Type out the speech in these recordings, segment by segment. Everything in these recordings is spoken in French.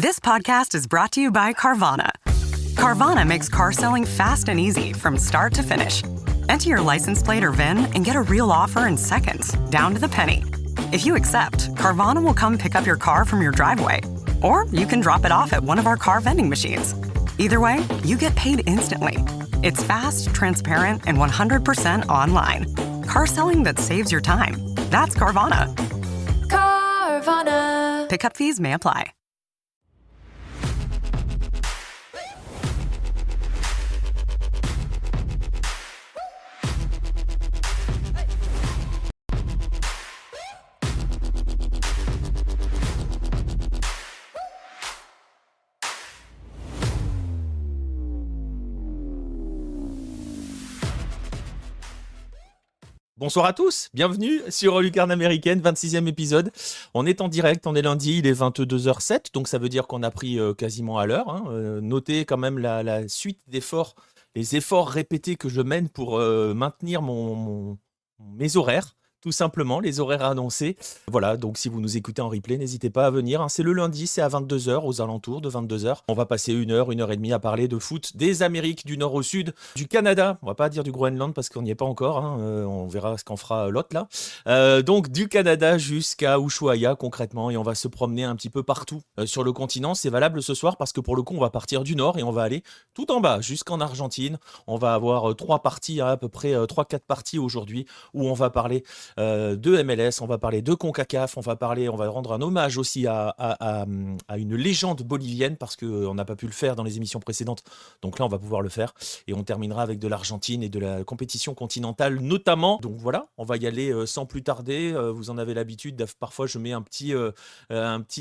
This podcast is brought to you by Carvana. Carvana makes car selling fast and easy from start to finish. Enter your license plate or VIN and get a real offer in seconds, down to the penny. If you accept, Carvana will come pick up your car from your driveway. Or you can drop it off at one of our car vending machines. Either way, you get paid instantly. It's fast, transparent, and 100% online. Car selling that saves your time. That's Carvana. Carvana. Pickup fees may apply. Bonsoir à tous, bienvenue sur Lucarne Américaine, 26e épisode. On est en direct, on est lundi, il est 22h07, donc ça veut dire qu'on a pris quasiment à l'heure. Notez quand même la suite d'efforts, les efforts répétés que je mène pour maintenir mes horaires. Tout simplement, les horaires annoncés. Voilà, donc si vous nous écoutez en replay, n'hésitez pas à venir. C'est le lundi, c'est à 22h, aux alentours de 22h. On va passer une heure et demie à parler de foot des Amériques, du nord au sud, du Canada. On va pas dire du Groenland parce qu'on n'y est pas encore. On verra ce qu'en fera l'autre là. Donc du Canada jusqu'à Ushuaia concrètement. Et on va se promener un petit peu partout sur le continent. C'est valable ce soir parce que pour le coup, on va partir du nord et on va aller tout en bas, jusqu'en Argentine. On va avoir 3 parties, à peu près 3-4 parties aujourd'hui où on va parler de MLS, on va parler de CONCACAF, on va rendre un hommage aussi à une légende bolivienne parce qu'on n'a pas pu le faire dans les émissions précédentes, donc là on va pouvoir le faire et on terminera avec de l'Argentine et de la compétition continentale notamment. Donc voilà, on va y aller sans plus tarder. Vous en avez l'habitude, parfois je mets un petit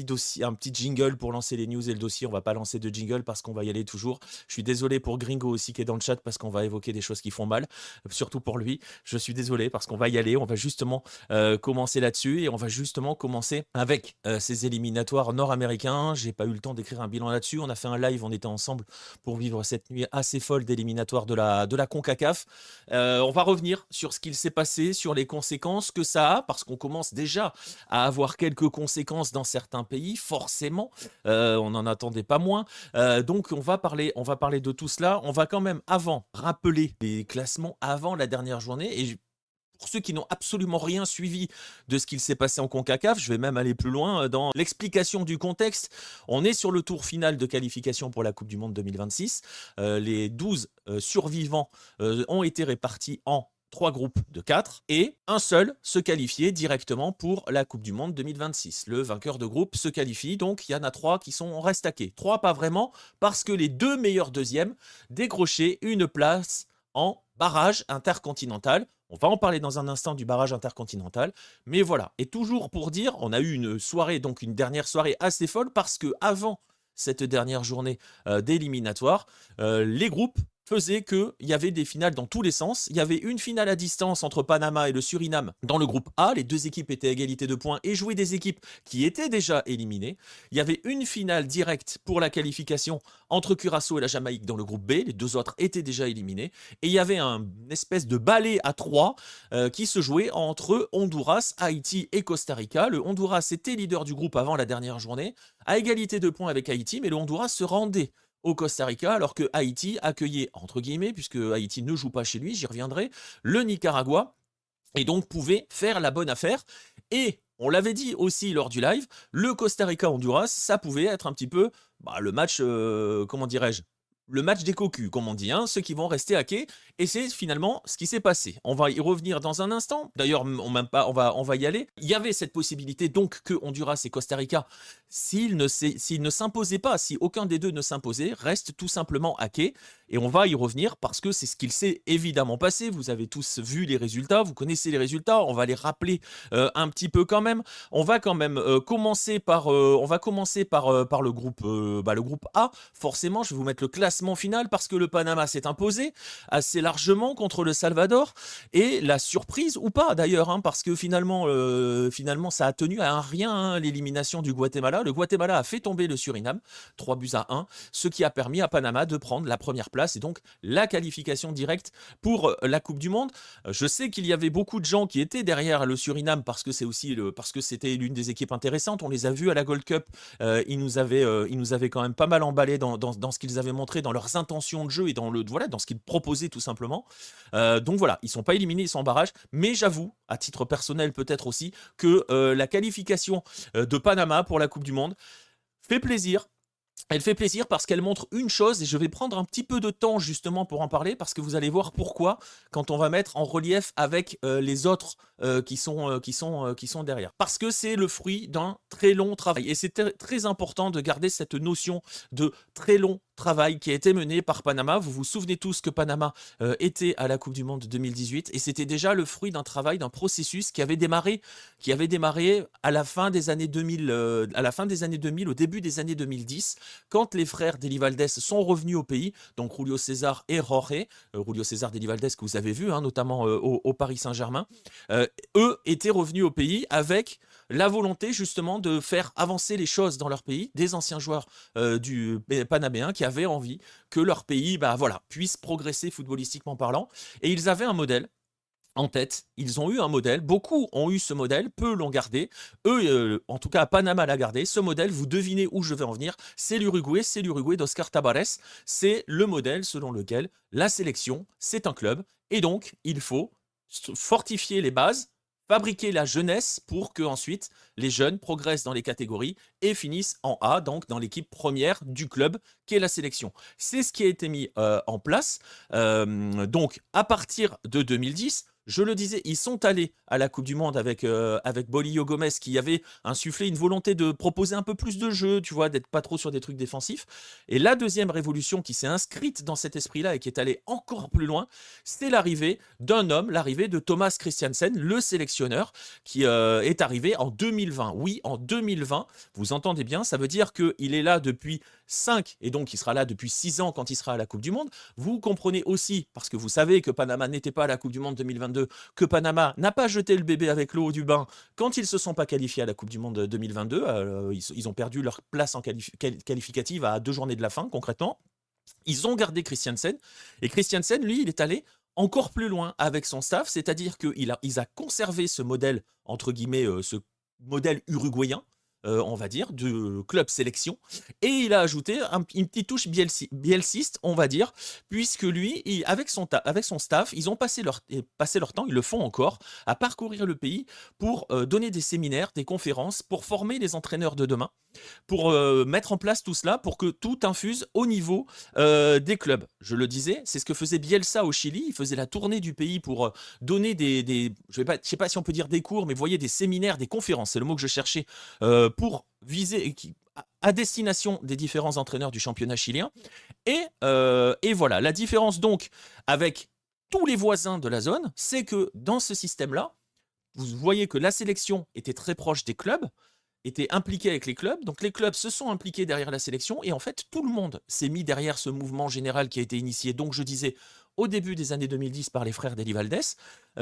dossier, un petit jingle pour lancer les news et le dossier. On va pas lancer de jingle parce qu'on va y aller toujours. Je suis désolé pour Gringo aussi qui est dans le chat parce qu'on va évoquer des choses qui font mal, surtout pour lui. Je suis désolé parce qu'on va y aller, on va justement commencer là-dessus et on va justement commencer avec ces éliminatoires nord-américains. J'ai pas eu le temps d'écrire un bilan là-dessus. On a fait un live, on était ensemble pour vivre cette nuit assez folle d'éliminatoires de la CONCACAF. On va revenir sur ce qu'il s'est passé, sur les conséquences que ça a, parce qu'on commence déjà à avoir quelques conséquences dans certains pays, forcément. On n'en attendait pas moins. Donc on va parler de tout cela. On va quand même rappeler les classements avant la dernière journée et pour ceux qui n'ont absolument rien suivi de ce qu'il s'est passé en CONCACAF, je vais même aller plus loin dans l'explication du contexte. On est sur le tour final de qualification pour la Coupe du Monde 2026. Les 12 survivants ont été répartis en 3 groupes de 4 et un seul se qualifiait directement pour la Coupe du Monde 2026. Le vainqueur de groupe se qualifie, donc il y en a 3 qui sont restent à quai. 3 pas vraiment, parce que les 2 meilleurs deuxièmes décrochaient une place en barrage intercontinental. On va en parler dans un instant du barrage intercontinental, mais voilà. Et toujours pour dire, on a eu une soirée, donc une dernière soirée assez folle, parce que avant cette dernière journée d'éliminatoire, les groupes faisait qu'il y avait des finales dans tous les sens. Il y avait une finale à distance entre Panama et le Suriname dans le groupe A. Les 2 équipes étaient à égalité de points et jouaient des équipes qui étaient déjà éliminées. Il y avait une finale directe pour la qualification entre Curaçao et la Jamaïque dans le groupe B. Les 2 autres étaient déjà éliminés. Et il y avait une espèce de balai à 3 qui se jouait entre Honduras, Haïti et Costa Rica. Le Honduras était leader du groupe avant la dernière journée, à égalité de points avec Haïti, mais le Honduras se rendait au Costa Rica, alors que Haïti accueillait, entre guillemets, puisque Haïti ne joue pas chez lui, j'y reviendrai, le Nicaragua, et donc pouvait faire la bonne affaire. Et on l'avait dit aussi lors du live, le Costa Rica-Honduras, ça pouvait être un petit peu le match, comment dirais-je, le match des cocus, comme on dit, ceux qui vont rester à quai, et c'est finalement ce qui s'est passé. On va y revenir dans un instant, d'ailleurs on va y aller. Il y avait cette possibilité donc que Honduras et Costa Rica, s'ils ne s'imposaient pas, si aucun des 2 ne s'imposait, restent tout simplement à quai, et on va y revenir parce que c'est ce qu'il s'est évidemment passé. Vous avez tous vu les résultats, vous connaissez les résultats, on va les rappeler un petit peu quand même. On va quand même commencer par le groupe A. Forcément, je vais vous mettre le classement classement final parce que le Panama s'est imposé assez largement contre le Salvador. Et la surprise, ou pas d'ailleurs, hein, parce que finalement, ça a tenu à rien, hein, l'élimination du Guatemala. Le Guatemala a fait tomber le Suriname, 3-1, ce qui a permis à Panama de prendre la première place et donc la qualification directe pour la Coupe du Monde. Je sais qu'il y avait beaucoup de gens qui étaient derrière le Suriname parce que c'était l'une des équipes intéressantes. On les a vus à la Gold Cup. Ils nous avaient quand même pas mal emballé dans ce qu'ils avaient montré, dans leurs intentions de jeu et dans ce qu'ils proposaient tout simplement. Donc voilà, ils sont pas éliminés, ils sont en barrage. Mais j'avoue, à titre personnel peut-être aussi, que la qualification de Panama pour la Coupe du Monde fait plaisir. Elle fait plaisir parce qu'elle montre une chose, et je vais prendre un petit peu de temps justement pour en parler, parce que vous allez voir pourquoi quand on va mettre en relief avec les autres qui sont derrière. Parce que c'est le fruit d'un très long travail. Et c'est très important de garder cette notion de très long travail qui a été mené par Panama. Vous vous souvenez tous que Panama était à la Coupe du Monde 2018, et c'était déjà le fruit d'un travail, d'un processus qui avait démarré à la fin des années 2000, au début des années 2010, quand les frères Deli Valdés sont revenus au pays, donc Julio César et Jorge, Julio César Deli Valdés que vous avez vu, hein, notamment au Paris Saint-Germain, eux étaient revenus au pays avec la volonté justement de faire avancer les choses dans leur pays, des anciens joueurs du panaméen qui avaient envie que leur pays puisse progresser footballistiquement parlant, et ils avaient un modèle en tête. Ils ont eu un modèle, beaucoup ont eu ce modèle, peu l'ont gardé. Eux, en tout cas, Panama l'a gardé. Ce modèle, vous devinez où je vais en venir, c'est l'Uruguay d'Oscar Tabarez. C'est le modèle selon lequel la sélection, c'est un club, et donc il faut fortifier les bases, fabriquer la jeunesse pour que ensuite les jeunes progressent dans les catégories et finissent en A, donc dans l'équipe première du club qui est la sélection. C'est ce qui a été mis en place. Donc à partir de 2010, je le disais, ils sont allés à la Coupe du Monde avec Bolillo Gomez, qui avait insufflé une volonté de proposer un peu plus de jeu, tu vois, d'être pas trop sur des trucs défensifs. Et la deuxième révolution qui s'est inscrite dans cet esprit-là et qui est allée encore plus loin, c'est l'arrivée de Thomas Christiansen, le sélectionneur, qui est arrivé en 2020. Oui, en 2020, vous entendez bien, ça veut dire qu'il est là depuis 5, et donc il sera là depuis 6 ans quand il sera à la Coupe du Monde. Vous comprenez aussi, parce que vous savez que Panama n'était pas à la Coupe du Monde 2022, que Panama n'a pas jeté le bébé avec l'eau du bain quand ils ne se sont pas qualifiés à la Coupe du Monde 2022. Ils ont perdu leur place en qualificative à 2 journées de la fin, concrètement. Ils ont gardé Christiansen, et Christiansen, lui, il est allé encore plus loin avec son staff, c'est-à-dire qu'ils a conservé ce modèle, entre guillemets, ce modèle uruguayen, on va dire, de club sélection, et il a ajouté une petite touche bielciste, on va dire, puisque lui, avec son staff, ils ont passé leur temps, ils le font encore, à parcourir le pays pour donner des séminaires, des conférences, pour former les entraîneurs de demain, pour mettre en place tout cela, pour que tout infuse au niveau des clubs. Je le disais, c'est ce que faisait Bielsa au Chili. Il faisait la tournée du pays pour donner je sais pas si on peut dire des cours, mais vous voyez, des séminaires, des conférences, c'est le mot que je cherchais, pour viser à destination des différents entraîneurs du championnat chilien. Et voilà, la différence donc avec tous les voisins de la zone, c'est que dans ce système-là, vous voyez que la sélection était très proche des clubs, était impliqué avec les clubs, donc les clubs se sont impliqués derrière la sélection, et en fait tout le monde s'est mis derrière ce mouvement général qui a été initié, donc je disais, au début des années 2010 par les frères Deli Valdés,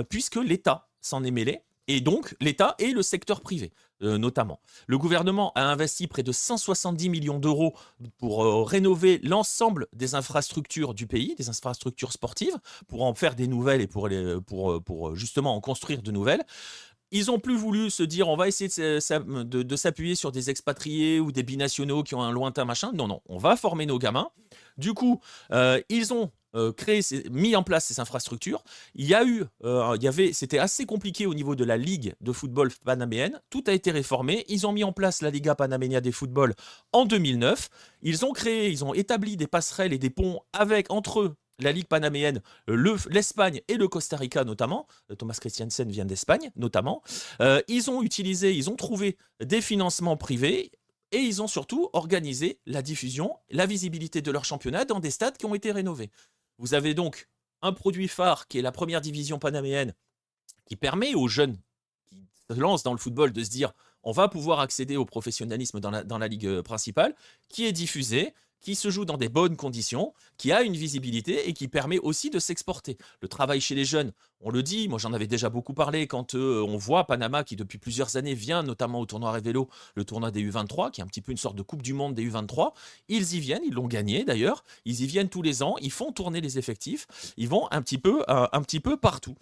puisque l'État s'en est mêlé, et donc l'État et le secteur privé notamment. Le gouvernement a investi près de 170 millions d'euros pour rénover l'ensemble des infrastructures du pays, des infrastructures sportives, pour en faire des nouvelles et pour justement en construire de nouvelles. Ils n'ont plus voulu se dire on va essayer de s'appuyer sur des expatriés ou des binationaux qui ont un lointain machin. Non, on va former nos gamins. Du coup, ils ont mis en place ces infrastructures. C'était assez compliqué au niveau de la ligue de football panaméenne. Tout a été réformé. Ils ont mis en place la Liga Panameña de Football en 2009. Ils ont établi des passerelles et des ponts entre eux, la Ligue panaméenne, l'Espagne et le Costa Rica notamment. Thomas Christiansen vient d'Espagne notamment. Ils ont trouvé des financements privés, et ils ont surtout organisé la diffusion, la visibilité de leur championnat dans des stades qui ont été rénovés. Vous avez donc un produit phare qui est la première division panaméenne, qui permet aux jeunes qui se lancent dans le football de se dire on va pouvoir accéder au professionnalisme dans la ligue principale, qui est diffusée, qui se joue dans des bonnes conditions, qui a une visibilité et qui permet aussi de s'exporter. Le travail chez les jeunes, on le dit, moi j'en avais déjà beaucoup parlé quand on voit Panama qui depuis plusieurs années vient notamment au tournoi Révélo, le tournoi des U23, qui est un petit peu une sorte de coupe du monde des U23. Ils y viennent, ils l'ont gagné d'ailleurs, ils y viennent tous les ans, ils font tourner les effectifs, ils vont un petit peu partout.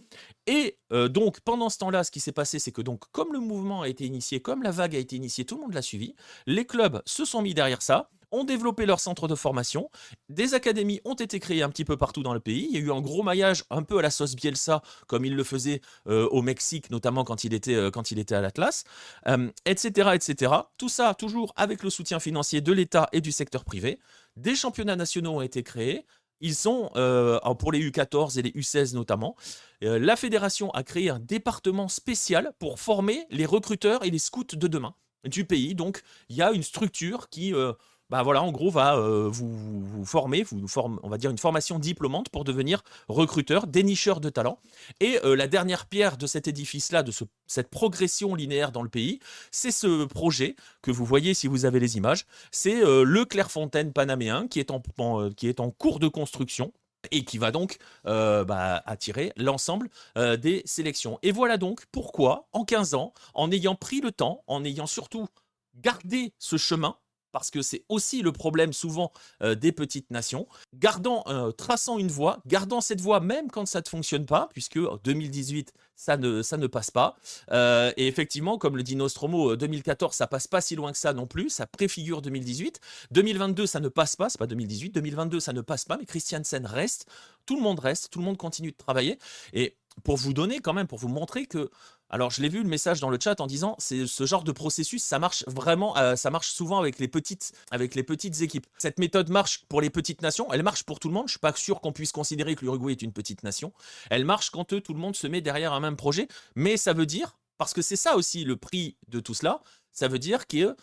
Et donc pendant ce temps-là, ce qui s'est passé, c'est que donc comme le mouvement a été initié, comme la vague a été initiée, tout le monde l'a suivi, les clubs se sont mis derrière ça, ont développé leur centre de formation, des académies ont été créées un petit peu partout dans le pays, il y a eu un gros maillage un peu à la sauce Bielsa, comme il le faisait au Mexique, notamment quand il était à l'Atlas, etc., etc. Tout ça toujours avec le soutien financier de l'État et du secteur privé. Des championnats nationaux ont été créés, ils sont, pour les U14 et les U16 notamment, la fédération a créé un département spécial pour former les recruteurs et les scouts de demain du pays. Donc, il y a une structure qui, en gros, va vous former, on va dire une formation diplômante pour devenir recruteur, dénicheur de talent. Et la dernière pierre de cet édifice-là, de cette progression linéaire dans le pays, c'est ce projet que vous voyez si vous avez les images. C'est le Clairefontaine panaméen qui est en cours de construction et qui va donc attirer l'ensemble des sélections. Et voilà donc pourquoi, en 15 ans, en ayant pris le temps, en ayant surtout gardé ce chemin, parce que c'est aussi le problème souvent des petites nations, traçant une voie, gardant cette voie même quand ça ne fonctionne pas, puisque en 2018, ça ne passe pas. Et effectivement, comme le dit Nostromo, 2014, ça passe pas si loin que ça non plus, ça préfigure 2018. 2022, ça ne passe pas, c'est pas 2018, 2022, ça ne passe pas, mais Christiansen reste, tout le monde continue de travailler. Et pour vous donner quand même, pour vous montrer que... Alors, je l'ai vu le message dans le chat en disant, c'est ce genre de processus, ça marche vraiment, ça marche souvent avec les petites équipes. Cette méthode marche pour les petites nations, elle marche pour tout le monde. Je suis pas sûr qu'on puisse considérer que l'Uruguay est une petite nation. Elle marche quand tout le monde se met derrière un même projet, mais ça veut dire, parce que c'est ça aussi le prix de tout cela, ça veut dire que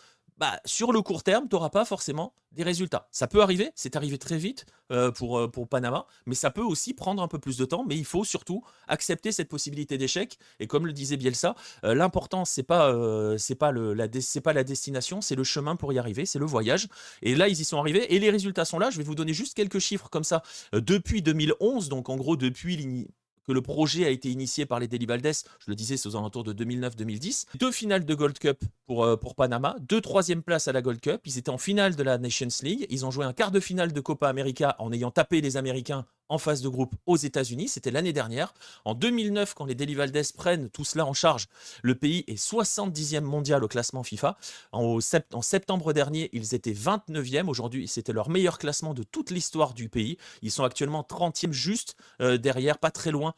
sur le court terme, tu n'auras pas forcément des résultats. Ça peut arriver, c'est arrivé très vite pour Panama, mais ça peut aussi prendre un peu plus de temps, mais il faut surtout accepter cette possibilité d'échec. Et comme le disait Bielsa, l'important, c'est pas la destination, c'est le chemin pour y arriver, c'est le voyage. Et là, ils y sont arrivés, et les résultats sont là. Je vais vous donner juste quelques chiffres comme ça. Depuis 2011, donc en gros depuis que le projet a été initié par les Deli Valdés, je le disais, c'est aux alentours de 2009-2010. 2 finales de Gold Cup pour Panama, 2 troisième places à la Gold Cup. Ils étaient en finale de la Nations League. Ils ont joué un quart de finale de Copa América en ayant tapé les Américains en phase de groupe aux États-Unis. C'était l'année dernière. En 2009, quand les Deli Valdés prennent tout cela en charge, le pays est 70e mondial au classement FIFA. En septembre dernier, ils étaient 29e. Aujourd'hui, c'était leur meilleur classement de toute l'histoire du pays. Ils sont actuellement 30e, juste derrière, pas très loin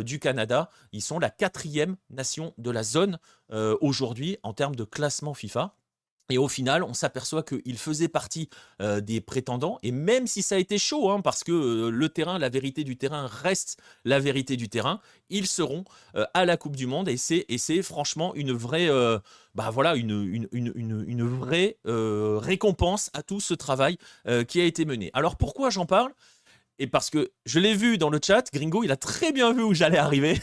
du Canada. Ils sont la 4e nation de la zone aujourd'hui en termes de classement FIFA. Et au final, on s'aperçoit qu'il faisait partie des prétendants. Et même si ça a été chaud, parce que le terrain, la vérité du terrain reste la vérité du terrain, ils seront à la Coupe du Monde. Et c'est franchement une vraie, une vraie récompense à tout ce travail qui a été mené. Alors pourquoi j'en parle ? Et parce que je l'ai vu dans le chat, Gringo, il a très bien vu où j'allais arriver.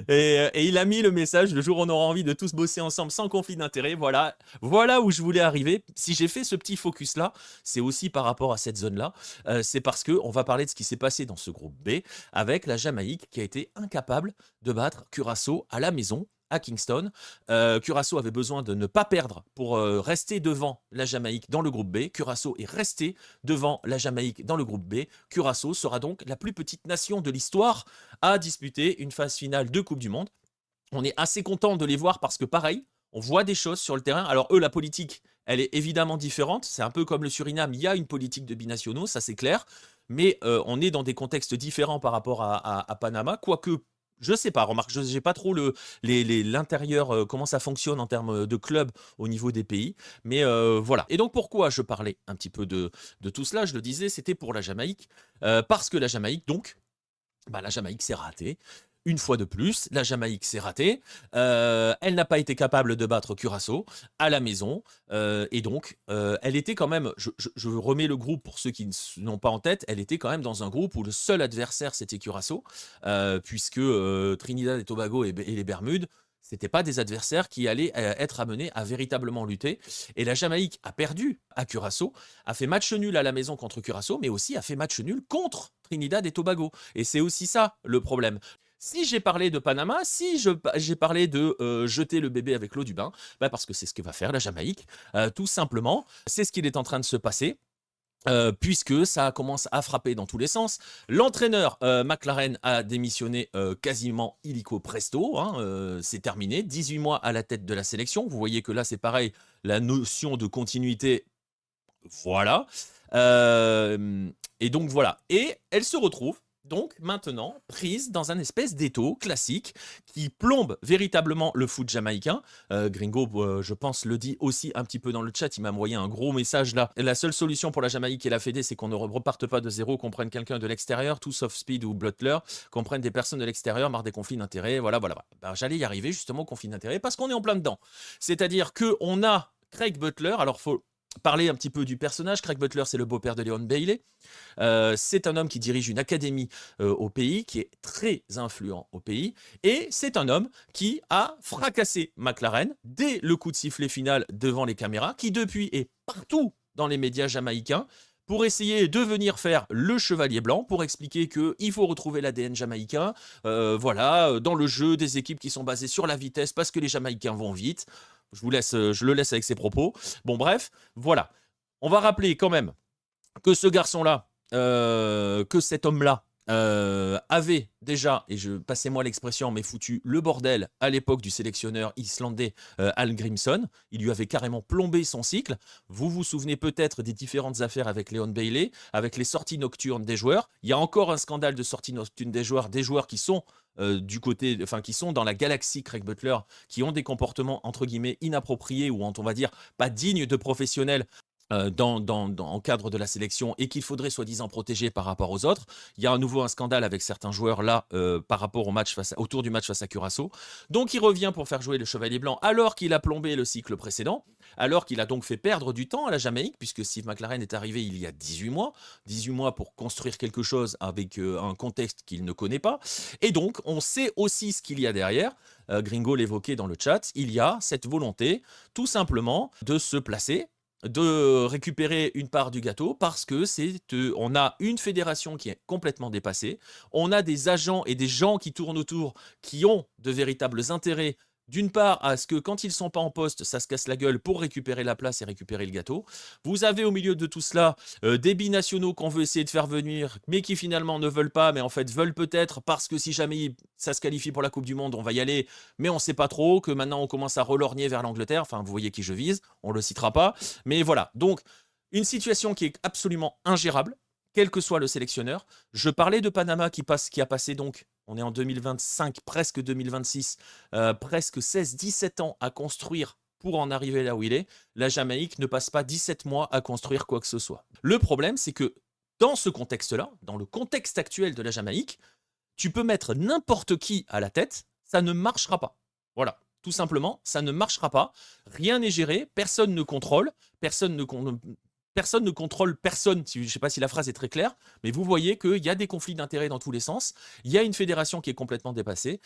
et il a mis le message, le jour où on aura envie de tous bosser ensemble sans conflit d'intérêt, voilà où je voulais arriver. Si j'ai fait ce petit focus là, c'est aussi par rapport à cette zone là, c'est parce qu'on va parler de ce qui s'est passé dans ce groupe B avec la Jamaïque qui a été incapable de battre Curaçao à la maison à Kingston. Curaçao avait besoin de ne pas perdre pour rester devant la Jamaïque dans le groupe B. Curaçao est resté devant la Jamaïque dans le groupe B. Curaçao sera donc la plus petite nation de l'histoire à disputer une phase finale de Coupe du Monde. On est assez content de les voir parce que pareil, on voit des choses sur le terrain. Alors eux, la politique, elle est évidemment différente. C'est un peu comme le Suriname, il y a une politique de binationaux, ça c'est clair. Mais on est dans des contextes différents par rapport à Panama, quoique je sais pas, remarque, je n'ai pas trop l'intérieur, comment ça fonctionne en termes de club au niveau des pays, mais voilà. Et donc pourquoi je parlais un petit peu de tout cela, je le disais, c'était pour la Jamaïque, parce que la Jamaïque, donc, la Jamaïque s'est ratée. Une fois de plus, la Jamaïque s'est ratée. Elle n'a pas été capable de battre Curaçao à la maison. Et donc, elle était quand même, je remets le groupe pour ceux qui n'ont pas en tête, elle était quand même dans un groupe où le seul adversaire, c'était Curaçao, puisque Trinidad et Tobago et les Bermudes, C'était pas des adversaires qui allaient être amenés à véritablement lutter. Et la Jamaïque a perdu à Curaçao, a fait match nul à la maison contre Curaçao, mais aussi a fait match nul contre Trinidad et Tobago. Et c'est aussi ça le problème. Si j'ai parlé de Panama, si j'ai parlé de jeter le bébé avec l'eau du bain, bah parce que c'est ce que va faire la Jamaïque, tout simplement. C'est ce qu'il est en train de se passer. Puisque ça commence à frapper dans tous les sens. L'entraîneur McLaren a démissionné quasiment illico presto, hein, c'est terminé, 18 mois à la tête de la sélection. Vous voyez que là c'est pareil, la notion de continuité, voilà. Et donc voilà, et elle se retrouve donc maintenant prise dans un espèce d'étau classique qui plombe véritablement le foot jamaïcain. Gringo, je pense, le dit aussi un petit peu dans le chat, il m'a envoyé un gros message là. La seule solution pour la Jamaïque et la Fédé, c'est qu'on ne reparte pas de zéro, qu'on prenne quelqu'un de l'extérieur, tout sauf Speed ou Butler, qu'on prenne des personnes de l'extérieur, marre des conflits d'intérêts, voilà. Ben, j'allais y arriver justement au conflit d'intérêts parce qu'on est en plein dedans. C'est-à-dire qu'on a Craig Butler, alors faut parler un petit peu du personnage. Craig Butler, c'est le beau-père de Leon Bailey. C'est un homme qui dirige une académie au pays, qui est très influent au pays. Et c'est un homme qui a fracassé McLaren dès le coup de sifflet final devant les caméras, qui depuis est partout dans les médias jamaïcains pour essayer de venir faire le chevalier blanc, pour expliquer qu'il faut retrouver l'ADN jamaïcain, dans le jeu des équipes qui sont basées sur la vitesse, parce que les Jamaïcains vont vite. Je le laisse avec ses propos. Bon, bref, voilà. On va rappeler quand même que ce garçon-là, que cet homme-là, avait déjà, et passez-moi l'expression, mais foutu le bordel à l'époque du sélectionneur islandais Al Grimson. Il lui avait carrément plombé son cycle. Vous vous souvenez peut-être des différentes affaires avec Leon Bailey, avec les sorties nocturnes des joueurs. Il y a encore un scandale de sorties nocturnes des joueurs qui sont qui sont dans la galaxie Craig Butler, qui ont des comportements entre guillemets inappropriés ou on va dire pas dignes de professionnels en cadre de la sélection et qu'il faudrait soi-disant protéger par rapport aux autres. Il y a à nouveau un scandale avec certains joueurs là par rapport autour du match face à Curaçao. Donc il revient pour faire jouer le Chevalier Blanc alors qu'il a plombé le cycle précédent, alors qu'il a donc fait perdre du temps à la Jamaïque puisque Steve McLaren est arrivé il y a 18 mois pour construire quelque chose avec un contexte qu'il ne connaît pas. Et donc on sait aussi ce qu'il y a derrière. Gringo l'évoquait dans le chat, il y a cette volonté tout simplement de se placer, de récupérer une part du gâteau parce que on a une fédération qui est complètement dépassée, on a des agents et des gens qui tournent autour qui ont de véritables intérêts, d'une part à ce que quand ils ne sont pas en poste, ça se casse la gueule pour récupérer la place et récupérer le gâteau. Vous avez au milieu de tout cela des binationaux qu'on veut essayer de faire venir, mais qui finalement ne veulent pas, mais en fait veulent peut-être parce que si jamais ça se qualifie pour la Coupe du Monde, on va y aller, mais on ne sait pas trop, que maintenant on commence à relorgner vers l'Angleterre, enfin vous voyez qui je vise, on ne le citera pas, mais voilà. Donc une situation qui est absolument ingérable, quel que soit le sélectionneur. Je parlais de Panama qui a passé donc, on est en 2025, presque 2026, presque 16-17 ans à construire pour en arriver là où il est. La Jamaïque ne passe pas 17 mois à construire quoi que ce soit. Le problème, c'est que dans ce contexte-là, dans le contexte actuel de la Jamaïque, tu peux mettre n'importe qui à la tête, ça ne marchera pas. Voilà. Tout simplement, ça ne marchera pas. Rien n'est géré, personne ne contrôle, personne ne contrôle personne. Je ne sais pas si la phrase est très claire, mais vous voyez qu'il y a des conflits d'intérêts dans tous les sens. Il y a une fédération qui est complètement dépassée.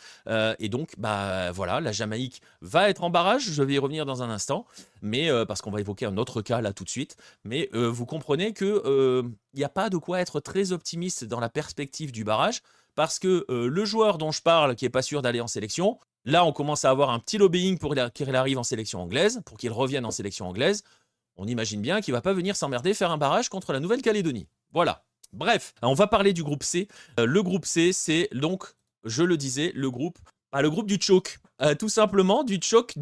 Et donc, voilà, la Jamaïque va être en barrage. Je vais y revenir dans un instant, mais parce qu'on va évoquer un autre cas là tout de suite. Mais vous comprenez qu'il n'y a pas de quoi être très optimiste dans la perspective du barrage, parce que le joueur dont je parle, qui n'est pas sûr d'aller en sélection, là, on commence à avoir un petit lobbying pour qu'il arrive en sélection anglaise, pour qu'il revienne en sélection anglaise. On imagine bien qu'il ne va pas venir s'emmerder faire un barrage contre la Nouvelle-Calédonie. Voilà. Bref, on va parler du groupe C. Le groupe C, c'est donc, je le disais, le groupe du choke. Tout simplement, du choke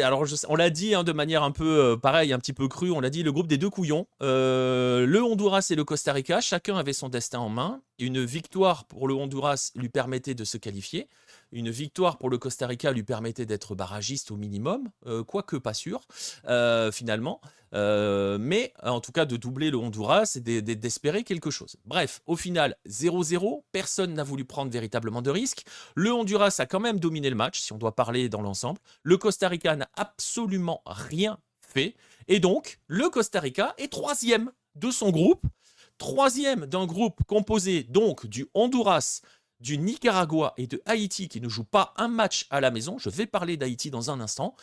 alors on l'a dit de manière un peu pareil, un petit peu crue, on l'a dit, le groupe des deux couillons. Le Honduras et le Costa Rica, chacun avait son destin en main. Une victoire pour le Honduras lui permettait de se qualifier. Une victoire pour le Costa Rica lui permettait d'être barragiste au minimum, quoique pas sûr, finalement. Mais en tout cas de doubler le Honduras et d'espérer quelque chose. Bref, au final, 0-0, personne n'a voulu prendre véritablement de risques. Le Honduras a quand même dominé le match, si on doit parler dans l'ensemble. Le Costa Rica n'a absolument rien fait. Et donc, le Costa Rica est troisième de son groupe. Troisième d'un groupe composé donc du Honduras, du Nicaragua et de Haïti qui ne jouent pas un match à la maison. Je vais parler d'Haïti dans un instant.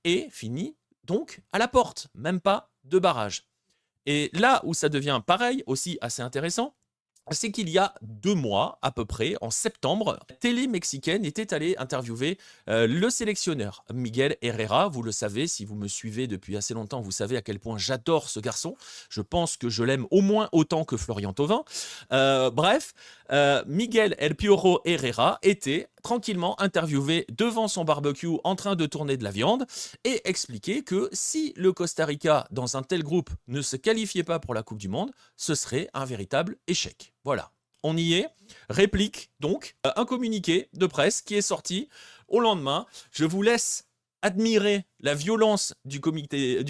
Et finit donc à la porte, même pas de barrage. Et là où ça devient pareil, aussi assez intéressant, c'est qu'il y a 2 mois à peu près, en septembre, la télé mexicaine était allée interviewer le sélectionneur Miguel Herrera. Vous le savez, si vous me suivez depuis assez longtemps, vous savez à quel point j'adore ce garçon. Je pense que je l'aime au moins autant que Florian Thauvin. Bref, Miguel El Piojo Herrera était tranquillement interviewé devant son barbecue en train de tourner de la viande et expliquer que si le Costa Rica, dans un tel groupe, ne se qualifiait pas pour la Coupe du Monde, ce serait un véritable échec. Voilà, on y est. Réplique donc, un communiqué de presse qui est sorti au lendemain. Je vous laisse admirer la violence du communiqué.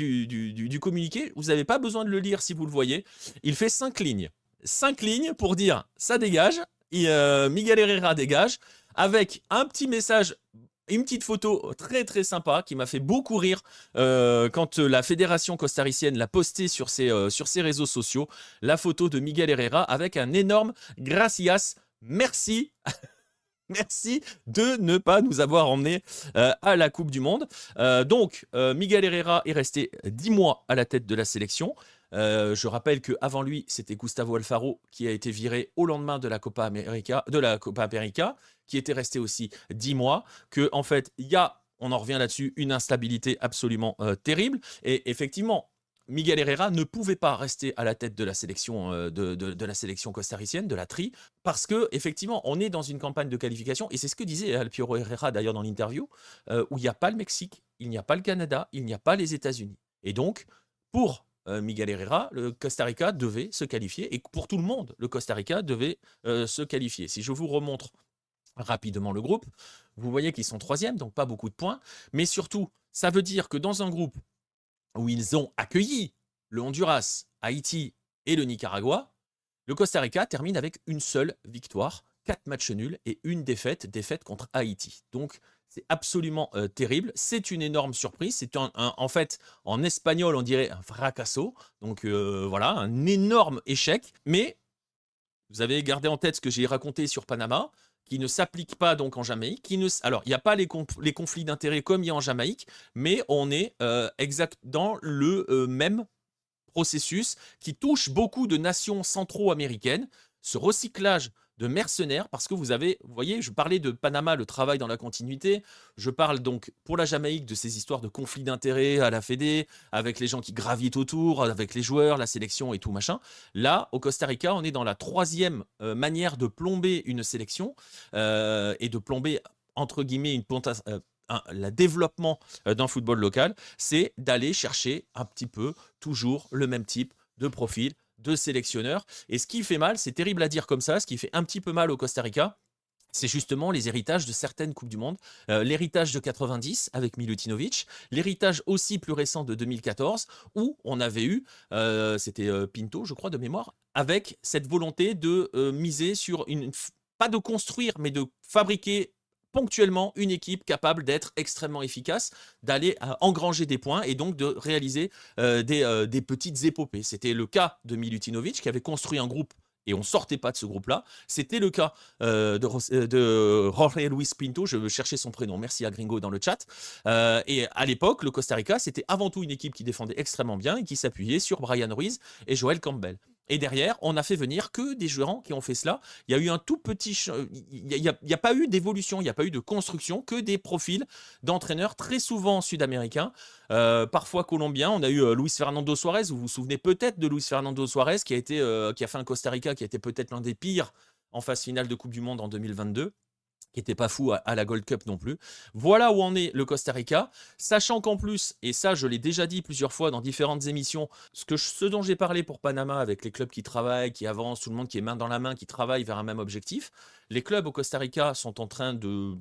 Vous n'avez pas besoin de le lire si vous le voyez. Il fait 5 lignes. 5 lignes pour dire ça dégage, Miguel Herrera dégage, avec un petit message, une petite photo très très sympa qui m'a fait beaucoup rire quand la fédération costaricienne l'a posté sur ses réseaux sociaux, la photo de Miguel Herrera avec un énorme gracias, merci. Merci de ne pas nous avoir emmenés à la Coupe du Monde. Donc, Miguel Herrera est resté 10 mois à la tête de la sélection. Je rappelle qu'avant lui, c'était Gustavo Alfaro qui a été viré au lendemain de la Copa América, qui était resté aussi 10 mois. Que en fait, il y a, on en revient là-dessus, une instabilité absolument terrible. Et effectivement, Miguel Herrera ne pouvait pas rester à la tête de la sélection de la sélection costaricienne, de la tri, parce que effectivement, on est dans une campagne de qualification, et c'est ce que disait El Piojo Herrera d'ailleurs dans l'interview, où il n'y a pas le Mexique, il n'y a pas le Canada, il n'y a pas les États-Unis. Et donc, pour Miguel Herrera, le Costa Rica devait se qualifier, et pour tout le monde, le Costa Rica devait se qualifier. Si je vous remontre rapidement le groupe, vous voyez qu'ils sont 3e, donc pas beaucoup de points, mais surtout, ça veut dire que dans un groupe où ils ont accueilli le Honduras, Haïti et le Nicaragua, le Costa Rica termine avec une seule victoire, 4 matchs nuls et une défaite contre Haïti. Donc, c'est absolument terrible. C'est une énorme surprise. C'est en fait, en espagnol, on dirait un fracasso. Donc, voilà, un énorme échec. Mais vous avez gardé en tête ce que j'ai raconté sur Panama, qui ne s'applique pas donc en Jamaïque. Alors, il n'y a pas les conflits d'intérêts comme il y a en Jamaïque, mais on est exact dans le même processus qui touche beaucoup de nations centro-américaines, ce recyclage de mercenaires, parce que vous voyez, je parlais de Panama, le travail dans la continuité, je parle donc pour la Jamaïque de ces histoires de conflits d'intérêts à la Fédé, avec les gens qui gravitent autour, avec les joueurs, la sélection et tout machin. Là, au Costa Rica, on est dans la 3e manière de plomber une sélection et de plomber, entre guillemets, le développement d'un football local, c'est d'aller chercher un petit peu toujours le même type de profil de sélectionneur. Et ce qui fait mal, c'est terrible à dire comme ça, ce qui fait un petit peu mal au Costa Rica, c'est justement les héritages de certaines Coupes du Monde. L'héritage de 90 avec Milutinovic, l'héritage aussi plus récent de 2014, où on avait eu, c'était Pinto, je crois, de mémoire, avec cette volonté de miser sur pas de construire, mais de fabriquer ponctuellement une équipe capable d'être extrêmement efficace, d'aller engranger des points et donc de réaliser des petites épopées. C'était le cas de Milutinovic qui avait construit un groupe et on ne sortait pas de ce groupe-là. C'était le cas de Jorge Luis Pinto, je cherchais son prénom, merci à Gringo dans le chat. Et à l'époque, le Costa Rica, c'était avant tout une équipe qui défendait extrêmement bien et qui s'appuyait sur Brian Ruiz et Joel Campbell. Et derrière, on a fait venir que des joueurs qui ont fait cela. Il y a eu un tout petit... Il n'y a pas eu d'évolution, il n'y a pas eu de construction, que des profils d'entraîneurs très souvent sud-américains, parfois colombiens. On a eu Luis Fernando Suarez, vous vous souvenez peut-être de Luis Fernando Suarez, qui a fait un Costa Rica qui était peut-être l'un des pires en phase finale de Coupe du Monde en 2022. Qui n'était pas fou à la Gold Cup non plus. Voilà où en est le Costa Rica, sachant qu'en plus, et ça je l'ai déjà dit plusieurs fois dans différentes émissions, ce dont j'ai parlé pour Panama avec les clubs qui travaillent, qui avancent, tout le monde qui est main dans la main, qui travaille vers un même objectif, les clubs au Costa Rica sont en train de...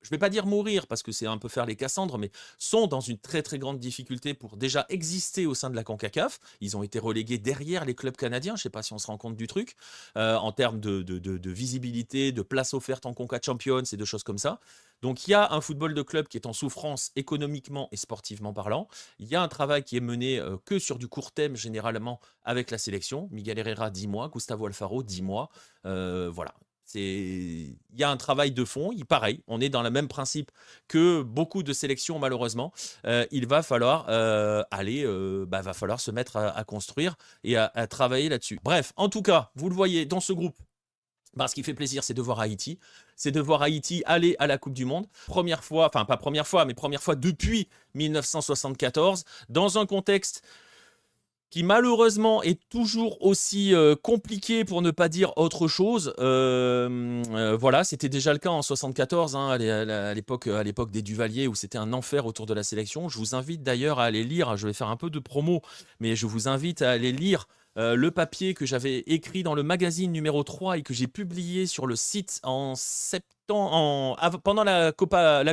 Je ne vais pas dire mourir parce que c'est un peu faire les Cassandres, mais sont dans une très très grande difficulté pour déjà exister au sein de la CONCACAF. Ils ont été relégués derrière les clubs canadiens, je ne sais pas si on se rend compte du truc, en termes de visibilité, de place offerte en CONCACAF Champions et de choses comme ça. Donc il y a un football de club qui est en souffrance économiquement et sportivement parlant. Il y a un travail qui est mené que sur du court terme généralement avec la sélection. Miguel Herrera 10 mois, Gustavo Alfaro 10 mois. Voilà. Il y a un travail de fond, pareil, on est dans le même principe que beaucoup de sélections malheureusement. Il va falloir va falloir se mettre à construire et à travailler là-dessus. Bref, en tout cas, vous le voyez dans ce groupe, ce qui fait plaisir, c'est de voir Haïti. C'est de voir Haïti aller à la Coupe du Monde. Première fois, enfin pas première fois, mais première fois depuis 1974, dans un contexte qui malheureusement est toujours aussi compliqué pour ne pas dire autre chose. Voilà, c'était déjà le cas en 74, hein, à l'époque des Duvalier, où c'était un enfer autour de la sélection. Je vous invite d'ailleurs à aller lire, je vais faire un peu de promo, mais je vous invite à aller lire le papier que j'avais écrit dans le magazine numéro 3 et que j'ai publié sur le site en septembre, pendant la Copa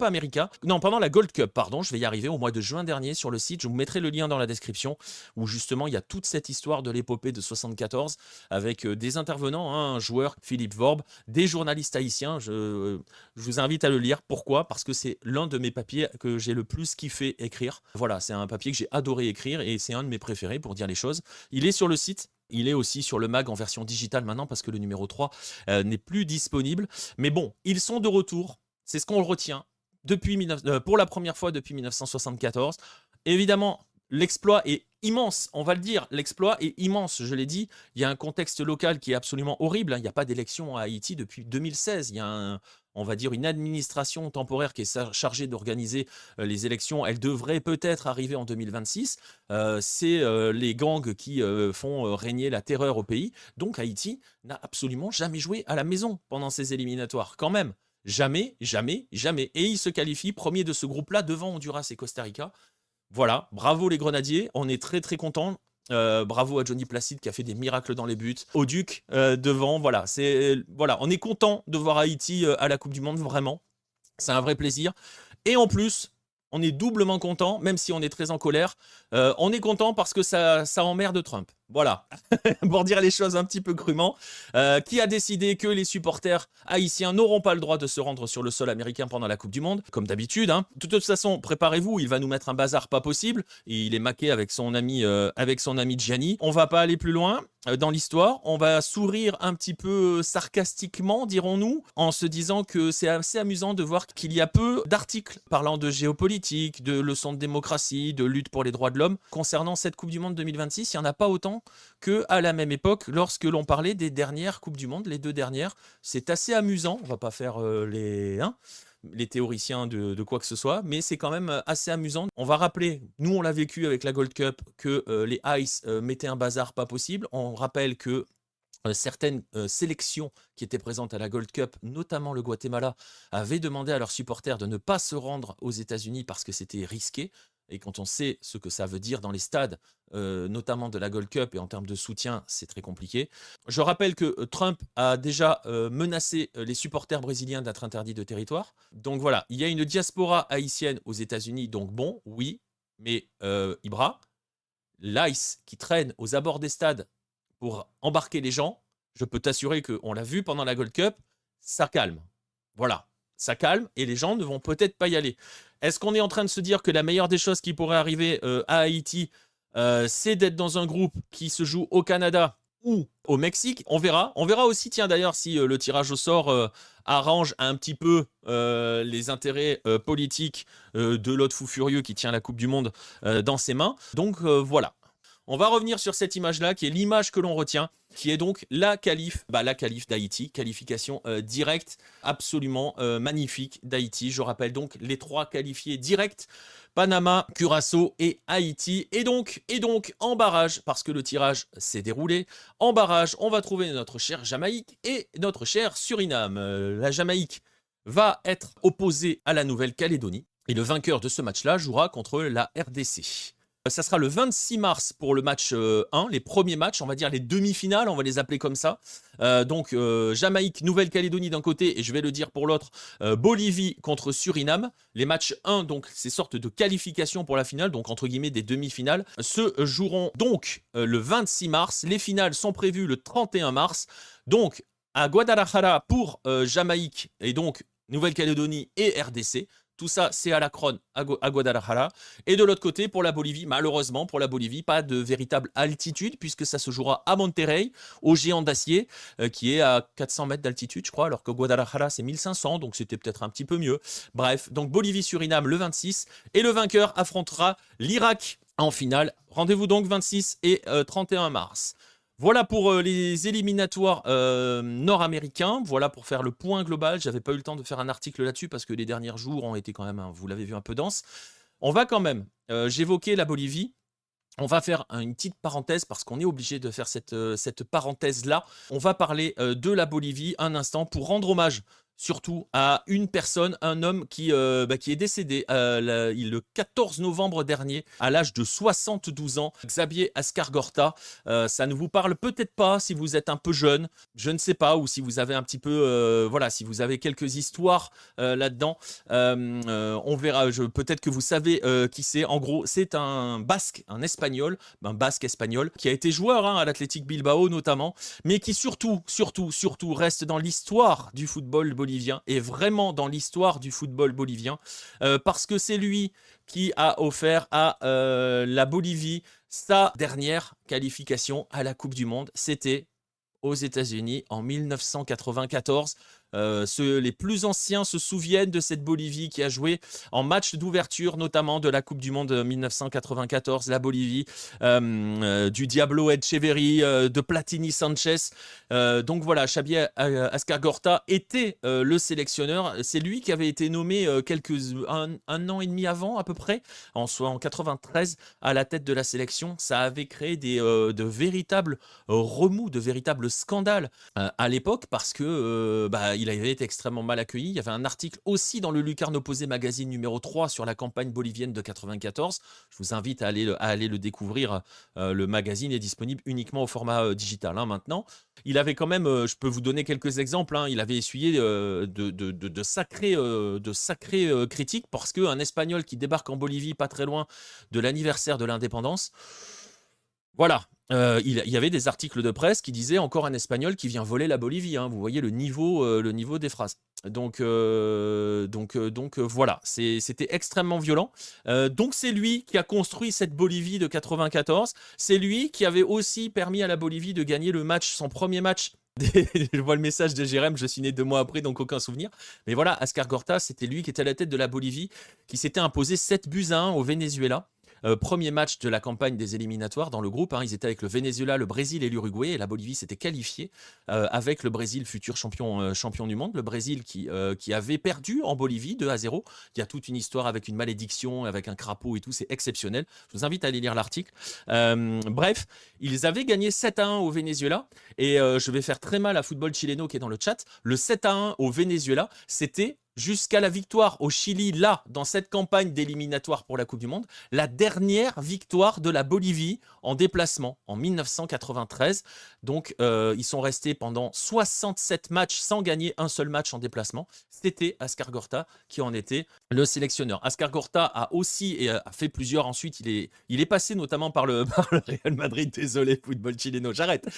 América. Non, pendant la Gold Cup, pardon, je vais y arriver, au mois de juin dernier sur le site. Je vous mettrai le lien dans la description où justement il y a toute cette histoire de l'épopée de 74 avec des intervenants, hein, un joueur, Philippe Vorbe, des journalistes haïtiens. Je vous invite à le lire. Pourquoi ? Parce que c'est l'un de mes papiers que j'ai le plus kiffé écrire. Voilà, c'est un papier que j'ai adoré écrire et c'est un de mes préférés pour dire les choses. Il est sur le site. Il est aussi sur le mag en version digitale maintenant parce que le numéro 3 n'est plus disponible. Mais bon, ils sont de retour. C'est ce qu'on retient pour la première fois depuis 1974. Évidemment, l'exploit est immense, on va le dire. L'exploit est immense, je l'ai dit. Il y a un contexte local qui est absolument horrible. Il n'y a pas d'élection à Haïti depuis 2016. Il y a on va dire une administration temporaire qui est chargée d'organiser les élections. Elle devrait peut-être arriver en 2026. C'est les gangs qui font régner la terreur au pays. Donc Haïti n'a absolument jamais joué à la maison pendant ces éliminatoires, quand même. Jamais, jamais, jamais. Et il se qualifie premier de ce groupe-là devant Honduras et Costa Rica. Voilà, bravo les Grenadiers, on est très très contents. Bravo à Johnny Placide qui a fait des miracles dans les buts. Au Duc devant, voilà, on est content de voir Haïti à la Coupe du Monde, vraiment. C'est un vrai plaisir. Et en plus, on est doublement content, même si on est très en colère. On est content parce que ça emmerde Trump. Voilà, pour dire les choses un petit peu crûment, qui a décidé que les supporters haïtiens n'auront pas le droit de se rendre sur le sol américain pendant la Coupe du Monde, comme d'habitude. Hein. De toute façon, préparez-vous, il va nous mettre un bazar pas possible. Il est maqué avec son ami Gianni. On va pas aller plus loin dans l'histoire. On va sourire un petit peu sarcastiquement, dirons-nous, en se disant que c'est assez amusant de voir qu'il y a peu d'articles parlant de géopolitique, de leçons de démocratie, de lutte pour les droits de l'homme. Concernant cette Coupe du Monde 2026, il n'y en a pas autant qu'à la même époque, lorsque l'on parlait des dernières Coupes du Monde, les deux dernières. C'est assez amusant, on va pas faire les théoriciens de quoi que ce soit, mais c'est quand même assez amusant. On va rappeler, nous on l'a vécu avec la Gold Cup, que les Ice mettaient un bazar pas possible. On rappelle que certaines sélections qui étaient présentes à la Gold Cup, notamment le Guatemala, avaient demandé à leurs supporters de ne pas se rendre aux États-Unis parce que c'était risqué. Et quand on sait ce que ça veut dire dans les stades, notamment de la Gold Cup, et en termes de soutien, c'est très compliqué. Je rappelle que Trump a déjà menacé les supporters brésiliens d'être interdits de territoire. Donc voilà, il y a une diaspora haïtienne aux États-Unis, donc bon, oui, mais Ibra, l'ICE qui traîne aux abords des stades pour embarquer les gens, je peux t'assurer qu'on l'a vu pendant la Gold Cup, ça calme. Voilà, ça calme et les gens ne vont peut-être pas y aller. Est-ce qu'on est en train de se dire que la meilleure des choses qui pourrait arriver à Haïti, c'est d'être dans un groupe qui se joue au Canada ou au Mexique? On verra. On verra aussi, tiens d'ailleurs, si le tirage au sort arrange un petit peu les intérêts politiques de l'autre fou furieux qui tient la Coupe du Monde dans ses mains. Donc voilà. On va revenir sur cette image-là, qui est l'image que l'on retient, qui est donc la qualif d'Haïti, qualification directe, absolument magnifique d'Haïti. Je rappelle donc les trois qualifiés directs, Panama, Curaçao et Haïti. Et donc, en barrage, parce que le tirage s'est déroulé, en barrage, on va trouver notre chère Jamaïque et notre cher Suriname. La Jamaïque va être opposée à la Nouvelle-Calédonie, et le vainqueur de ce match-là jouera contre la RDC. Ça sera le 26 mars pour le match 1, les premiers matchs, on va dire les demi-finales, on va les appeler comme ça. Donc Jamaïque, Nouvelle-Calédonie d'un côté, et je vais le dire pour l'autre, Bolivie contre Suriname. Les matchs 1, donc ces sortes de qualifications pour la finale, donc entre guillemets des demi-finales, se joueront donc le 26 mars. Les finales sont prévues le 31 mars. Donc à Guadalajara pour Jamaïque et donc Nouvelle-Calédonie et RDC. Tout ça, c'est à l'Akron, à Guadalajara. Et de l'autre côté, pour la Bolivie, malheureusement, pour la Bolivie, pas de véritable altitude, puisque ça se jouera à Monterrey, au Géant d'Acier, qui est à 400 mètres d'altitude, je crois, alors que Guadalajara, c'est 1500, donc c'était peut-être un petit peu mieux. Bref, donc Bolivie-Suriname le 26, et le vainqueur affrontera l'Irak en finale. Rendez-vous donc 26 et 31 mars. Voilà pour les éliminatoires nord-américains. Voilà pour faire le point global. J'avais pas eu le temps de faire un article là-dessus parce que les derniers jours ont été quand même, vous l'avez vu, un peu denses. On va quand même, j'évoquais la Bolivie. On va faire une petite parenthèse parce qu'on est obligé de faire cette parenthèse-là. On va parler de la Bolivie un instant pour rendre hommage surtout à une personne, un homme qui est décédé le 14 novembre dernier à l'âge de 72 ans, Xavier Ascargorta. Ça ne vous parle peut-être pas si vous êtes un peu jeune, je ne sais pas, ou si vous avez un petit peu, si vous avez quelques histoires là-dedans. On verra, peut-être que vous savez qui c'est. En gros, c'est un basque, un basque espagnol, qui a été joueur à l'Athletic Bilbao notamment, mais qui surtout reste dans l'histoire du football bolivien, et vraiment dans l'histoire du football bolivien, parce que c'est lui qui a offert à la Bolivie sa dernière qualification à la Coupe du Monde. C'était aux États-Unis en 1994. Les plus anciens se souviennent de cette Bolivie qui a joué en match d'ouverture, notamment de la Coupe du Monde 1994, la Bolivie du Diablo Echeverri, de Platini Sanchez. Donc voilà, Xavier Ascargorta était le sélectionneur. C'est lui qui avait été nommé un an et demi avant à peu près, en 93, à la tête de la sélection. Ça avait créé de véritables remous, de véritables scandales à l'époque, parce que il avait été extrêmement mal accueilli. Il y avait un article aussi dans le Lucarno Posé magazine numéro 3 sur la campagne bolivienne de 94. Je vous invite à aller le découvrir. Le magazine est disponible uniquement au format digital maintenant. Il avait quand même, je peux vous donner quelques exemples, il avait essuyé de sacrées critiques, parce qu'un Espagnol qui débarque en Bolivie pas très loin de l'anniversaire de l'indépendance, voilà. Il y avait des articles de presse qui disaient encore un Espagnol qui vient voler la Bolivie. Vous voyez le niveau des phrases. Donc voilà, c'était extrêmement violent. Donc c'est lui qui a construit cette Bolivie de 94. C'est lui qui avait aussi permis à la Bolivie de gagner son premier match. Je vois le message de Jérém, je suis né 2 mois après, donc aucun souvenir. Mais voilà, Ascargorta, c'était lui qui était à la tête de la Bolivie, qui s'était imposé 7-1 au Venezuela. Premier match de la campagne des éliminatoires dans le groupe. Ils étaient avec le Venezuela, le Brésil et l'Uruguay. Et la Bolivie s'était qualifiée avec le Brésil, futur champion du monde. Le Brésil qui avait perdu en Bolivie 2-0. Il y a toute une histoire avec une malédiction, avec un crapaud et tout. C'est exceptionnel. Je vous invite à aller lire l'article. Bref, ils avaient gagné 7-1 au Venezuela. Et je vais faire très mal à Football Chileno qui est dans le chat. Le 7-1 au Venezuela, c'était jusqu'à la victoire au Chili, là, dans cette campagne d'éliminatoire pour la Coupe du Monde, la dernière victoire de la Bolivie en déplacement en 1993. Donc, ils sont restés pendant 67 matchs sans gagner un seul match en déplacement. C'était Ascargorta qui en était le sélectionneur. Ascargorta a aussi et a fait plusieurs ensuite. Il est passé notamment par le Real Madrid. Désolé, Football Chileno, j'arrête.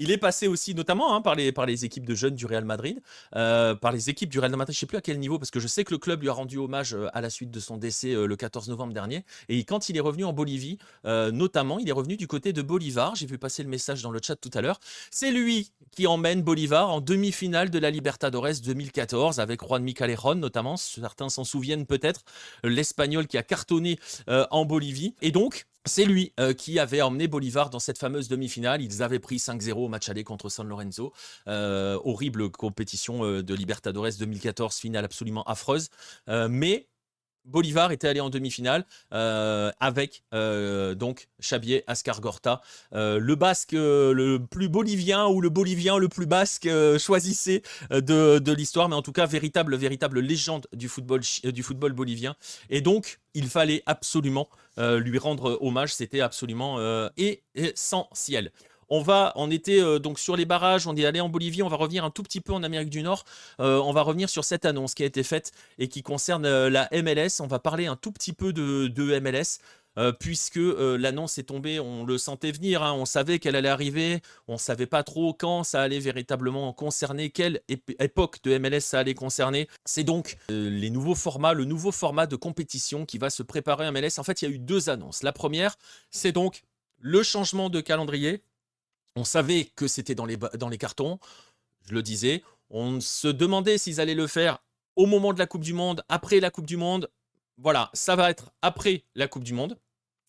Il est passé aussi notamment par les équipes de jeunes du Real Madrid, par les équipes du Real Madrid, je ne sais plus à quel niveau, parce que je sais que le club lui a rendu hommage à la suite de son décès le 14 novembre dernier. Et quand il est revenu en Bolivie, notamment, il est revenu du côté de Bolivar. J'ai vu passer le message dans le chat tout à l'heure. C'est lui qui emmène Bolivar en demi-finale de la Libertadores 2014 avec Juan Micalejón notamment. Certains s'en souviennent peut-être, l'Espagnol qui a cartonné en Bolivie. Et donc, c'est lui qui avait emmené Bolivar dans cette fameuse demi-finale. Ils avaient pris 5-0 au match aller contre San Lorenzo. Horrible compétition de Libertadores 2014, finale absolument affreuse. Mais Bolivar était allé en demi-finale avec donc Xavier Ascargorta, le basque le plus bolivien ou le bolivien le plus basque, choisissez de l'histoire, mais en tout cas véritable légende du football bolivien. Et donc il fallait absolument lui rendre hommage, c'était absolument essentiel. On était donc sur les barrages, on est allé en Bolivie, on va revenir un tout petit peu en Amérique du Nord. On va revenir sur cette annonce qui a été faite et qui concerne la MLS. On va parler un tout petit peu de MLS. puisque l'annonce est tombée, on le sentait venir, hein, on savait qu'elle allait arriver, on ne savait pas trop quand ça allait véritablement concerner, quelle époque de MLS ça allait concerner. C'est donc les nouveaux formats, le nouveau format de compétition qui va se préparer à MLS. En fait, il y a eu 2 annonces. La première, c'est donc le changement de calendrier. On savait que c'était dans les cartons, je le disais. On se demandait s'ils allaient le faire au moment de la Coupe du Monde, après la Coupe du Monde. Voilà, ça va être après la Coupe du Monde.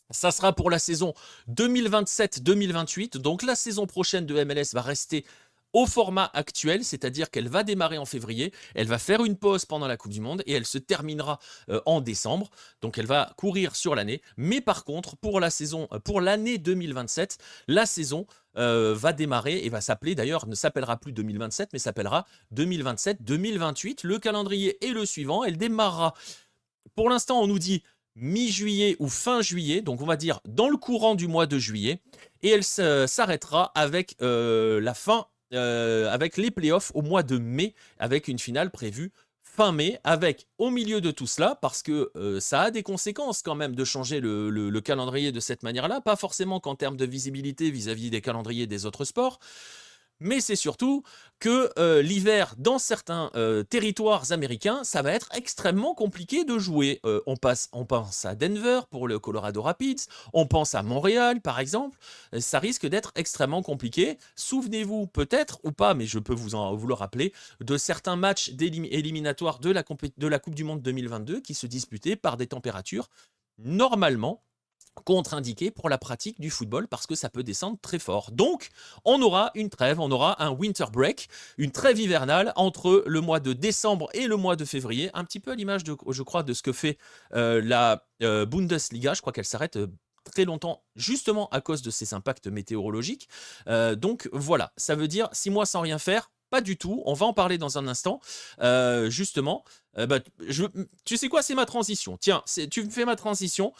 Ça sera pour la saison 2027-2028. Donc la saison prochaine de MLS va rester au format actuel, c'est-à-dire qu'elle va démarrer en février, elle va faire une pause pendant la Coupe du Monde et elle se terminera en décembre. Donc elle va courir sur l'année. Mais par contre, pour l'année 2027, la saison va démarrer et va s'appeler, d'ailleurs, ne s'appellera plus 2027, mais s'appellera 2027-2028. Le calendrier est le suivant. Elle démarrera. Pour l'instant, on nous dit mi-juillet ou fin juillet, donc on va dire dans le courant du mois de juillet, et elle s'arrêtera avec la fin, avec les playoffs au mois de mai, avec une finale prévue fin mai, avec au milieu de tout cela, parce que ça a des conséquences quand même de changer le calendrier de cette manière-là, pas forcément qu'en termes de visibilité vis-à-vis des calendriers des autres sports, mais c'est surtout que l'hiver, dans certains territoires américains, ça va être extrêmement compliqué de jouer. On pense à Denver pour le Colorado Rapids, on pense à Montréal par exemple. Ça risque d'être extrêmement compliqué. Souvenez-vous peut-être ou pas, mais je peux vous le rappeler, de certains matchs éliminatoires de la Coupe du Monde 2022 qui se disputaient par des températures normalement contre-indiqué pour la pratique du football parce que ça peut descendre très fort. Donc, on aura une trêve, on aura un winter break, une trêve hivernale entre le mois de décembre et le mois de février, un petit peu à l'image, je crois, de ce que fait la Bundesliga. Je crois qu'elle s'arrête très longtemps justement à cause de ces impacts météorologiques. Donc, voilà, ça veut dire 6 mois sans rien faire. Pas du tout, on va en parler dans un instant. Justement, tu sais quoi, c'est ma transition. Tiens, tu me fais ma transition.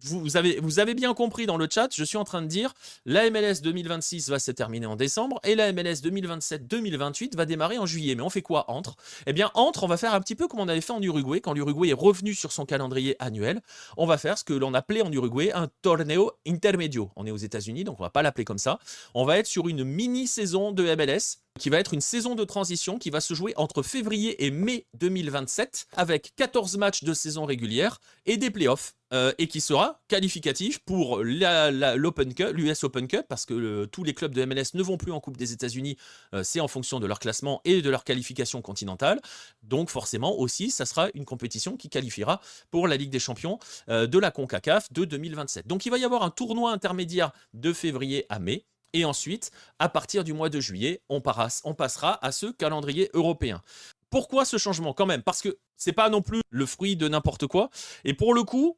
Vous avez bien compris dans le chat, je suis en train de dire la MLS 2026 va se terminer en décembre et la MLS 2027-2028 va démarrer en juillet. Mais on fait quoi entre? Eh bien, on va faire un petit peu comme on avait fait en Uruguay. Quand l'Uruguay est revenu sur son calendrier annuel, on va faire ce que l'on appelait en Uruguay un torneo intermedio. On est aux États-Unis, donc on va pas l'appeler comme ça. On va être sur une mini-saison de MLS qui va être une saison de transition qui va se jouer entre février et mai 2027 avec 14 matchs de saison régulière et des playoffs et qui sera qualificatif pour l'Open Cup, l'US Open Cup parce que tous les clubs de MLS ne vont plus en Coupe des États-Unis, c'est en fonction de leur classement et de leur qualification continentale. Donc forcément aussi, ça sera une compétition qui qualifiera pour la Ligue des Champions de la CONCACAF de 2027. Donc il va y avoir un tournoi intermédiaire de février à mai. Et ensuite, à partir du mois de juillet, on passera à ce calendrier européen. Pourquoi ce changement quand même? Parce que c'est pas non plus le fruit de n'importe quoi. Et pour le coup,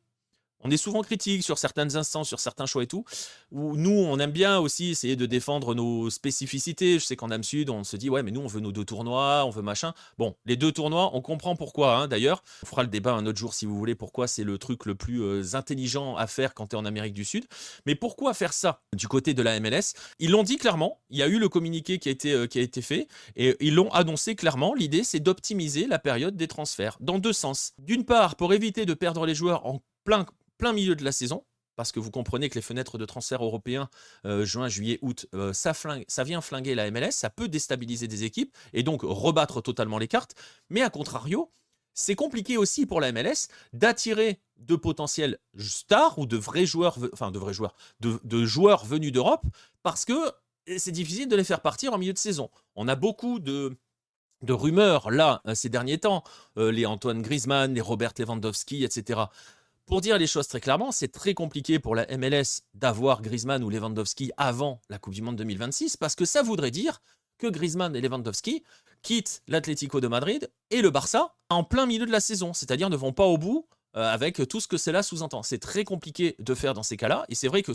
on est souvent critique sur certaines instances, sur certains choix et tout, où nous, on aime bien aussi essayer de défendre nos spécificités. Je sais qu'en Am Sud, on se dit, ouais, mais nous, on veut nos 2 tournois, on veut machin. Bon, les 2 tournois, on comprend pourquoi, hein, d'ailleurs. On fera le débat un autre jour si vous voulez, pourquoi c'est le truc le plus intelligent à faire quand tu es en Amérique du Sud. Mais pourquoi faire ça du côté de la MLS? Ils l'ont dit clairement, il y a eu le communiqué qui a été fait, et ils l'ont annoncé clairement. L'idée, c'est d'optimiser la période des transferts, dans 2 sens. D'une part, pour éviter de perdre les joueurs en plein milieu de la saison, parce que vous comprenez que les fenêtres de transfert européens, juin, juillet, août, ça vient flinguer la MLS, ça peut déstabiliser des équipes et donc rebattre totalement les cartes. Mais à contrario, c'est compliqué aussi pour la MLS d'attirer de potentiels stars ou de vrais joueurs, de joueurs venus d'Europe, parce que c'est difficile de les faire partir en milieu de saison. On a beaucoup de rumeurs là ces derniers temps, les Antoine Griezmann, les Robert Lewandowski, etc. Pour dire les choses très clairement, c'est très compliqué pour la MLS d'avoir Griezmann ou Lewandowski avant la Coupe du Monde 2026 parce que ça voudrait dire que Griezmann et Lewandowski quittent l'Atlético de Madrid et le Barça en plein milieu de la saison, c'est-à-dire ne vont pas au bout avec tout ce que cela sous-entend. C'est très compliqué de faire dans ces cas-là et c'est vrai que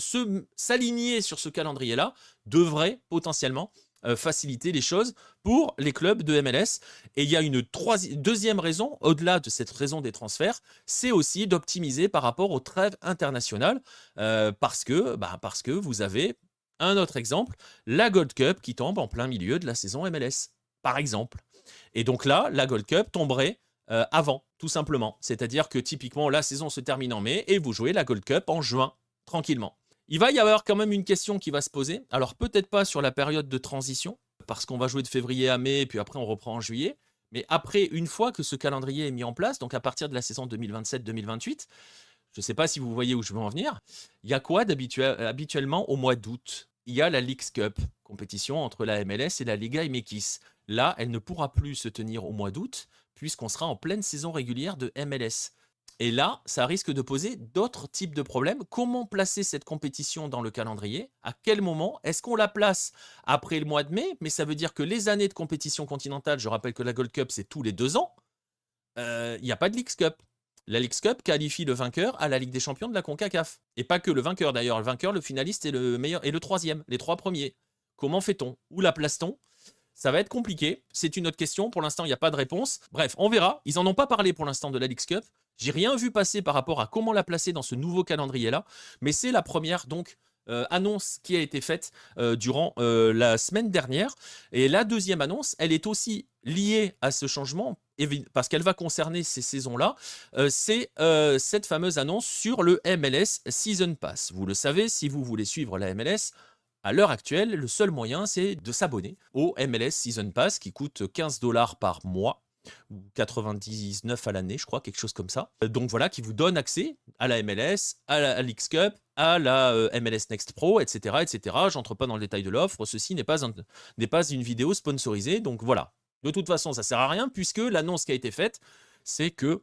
s'aligner sur ce calendrier-là devrait potentiellement faciliter les choses pour les clubs de MLS. Et il y a une deuxième raison, au-delà de cette raison des transferts, c'est aussi d'optimiser par rapport aux trêves internationales, parce que vous avez un autre exemple, la Gold Cup qui tombe en plein milieu de la saison MLS, par exemple. Et donc là, la Gold Cup tomberait avant. tout simplement. C'est-à-dire que typiquement, la saison se termine en mai et vous jouez la Gold Cup en juin, tranquillement. Il va y avoir quand même une question qui va se poser. Alors peut-être pas sur la période de transition, parce qu'on va jouer de février à mai, puis après on reprend en juillet. Mais après, une fois que ce calendrier est mis en place, donc à partir de la saison 2027-2028, je ne sais pas si vous voyez où je veux en venir, il y a quoi habituellement au mois d'août? Il y a la Leagues Cup, compétition entre la MLS et la Liga MX. Là, elle ne pourra plus se tenir au mois d'août, puisqu'on sera en pleine saison régulière de MLS. Et là, ça risque de poser d'autres types de problèmes. Comment placer cette compétition dans le calendrier? À quel moment? Est-ce qu'on la place après le mois de mai? Mais ça veut dire que les années de compétition continentale, je rappelle que la Gold Cup, c'est tous les 2 ans, il n'y a pas de Leagues Cup. La Leagues Cup qualifie le vainqueur à la Ligue des Champions de la CONCACAF. Et pas que le vainqueur d'ailleurs. Le vainqueur, le finaliste et le meilleur et le troisième, les 3 premiers. Comment fait-on? Où la place-t-on? Ça va être compliqué. C'est une autre question. Pour l'instant, il n'y a pas de réponse. Bref, on verra. Ils n'en ont pas parlé pour l'instant de la Leagues Cup. J'ai rien vu passer par rapport à comment la placer dans ce nouveau calendrier-là. Mais c'est la première donc annonce qui a été faite durant la semaine dernière. Et la deuxième annonce, elle est aussi liée à ce changement, parce qu'elle va concerner ces saisons-là. C'est cette fameuse annonce sur le MLS Season Pass. Vous le savez, si vous voulez suivre la MLS, à l'heure actuelle, le seul moyen, c'est de s'abonner au MLS Season Pass qui coûte 15$ par mois ou 99 à l'année, je crois, quelque chose comme ça. Donc voilà, qui vous donne accès à la MLS, à la Leagues Cup, à la MLS Next Pro, etc., etc. J'entre pas dans le détail de l'offre. Ceci n'est pas une vidéo sponsorisée. Donc voilà. De toute façon, ça sert à rien puisque l'annonce qui a été faite, c'est que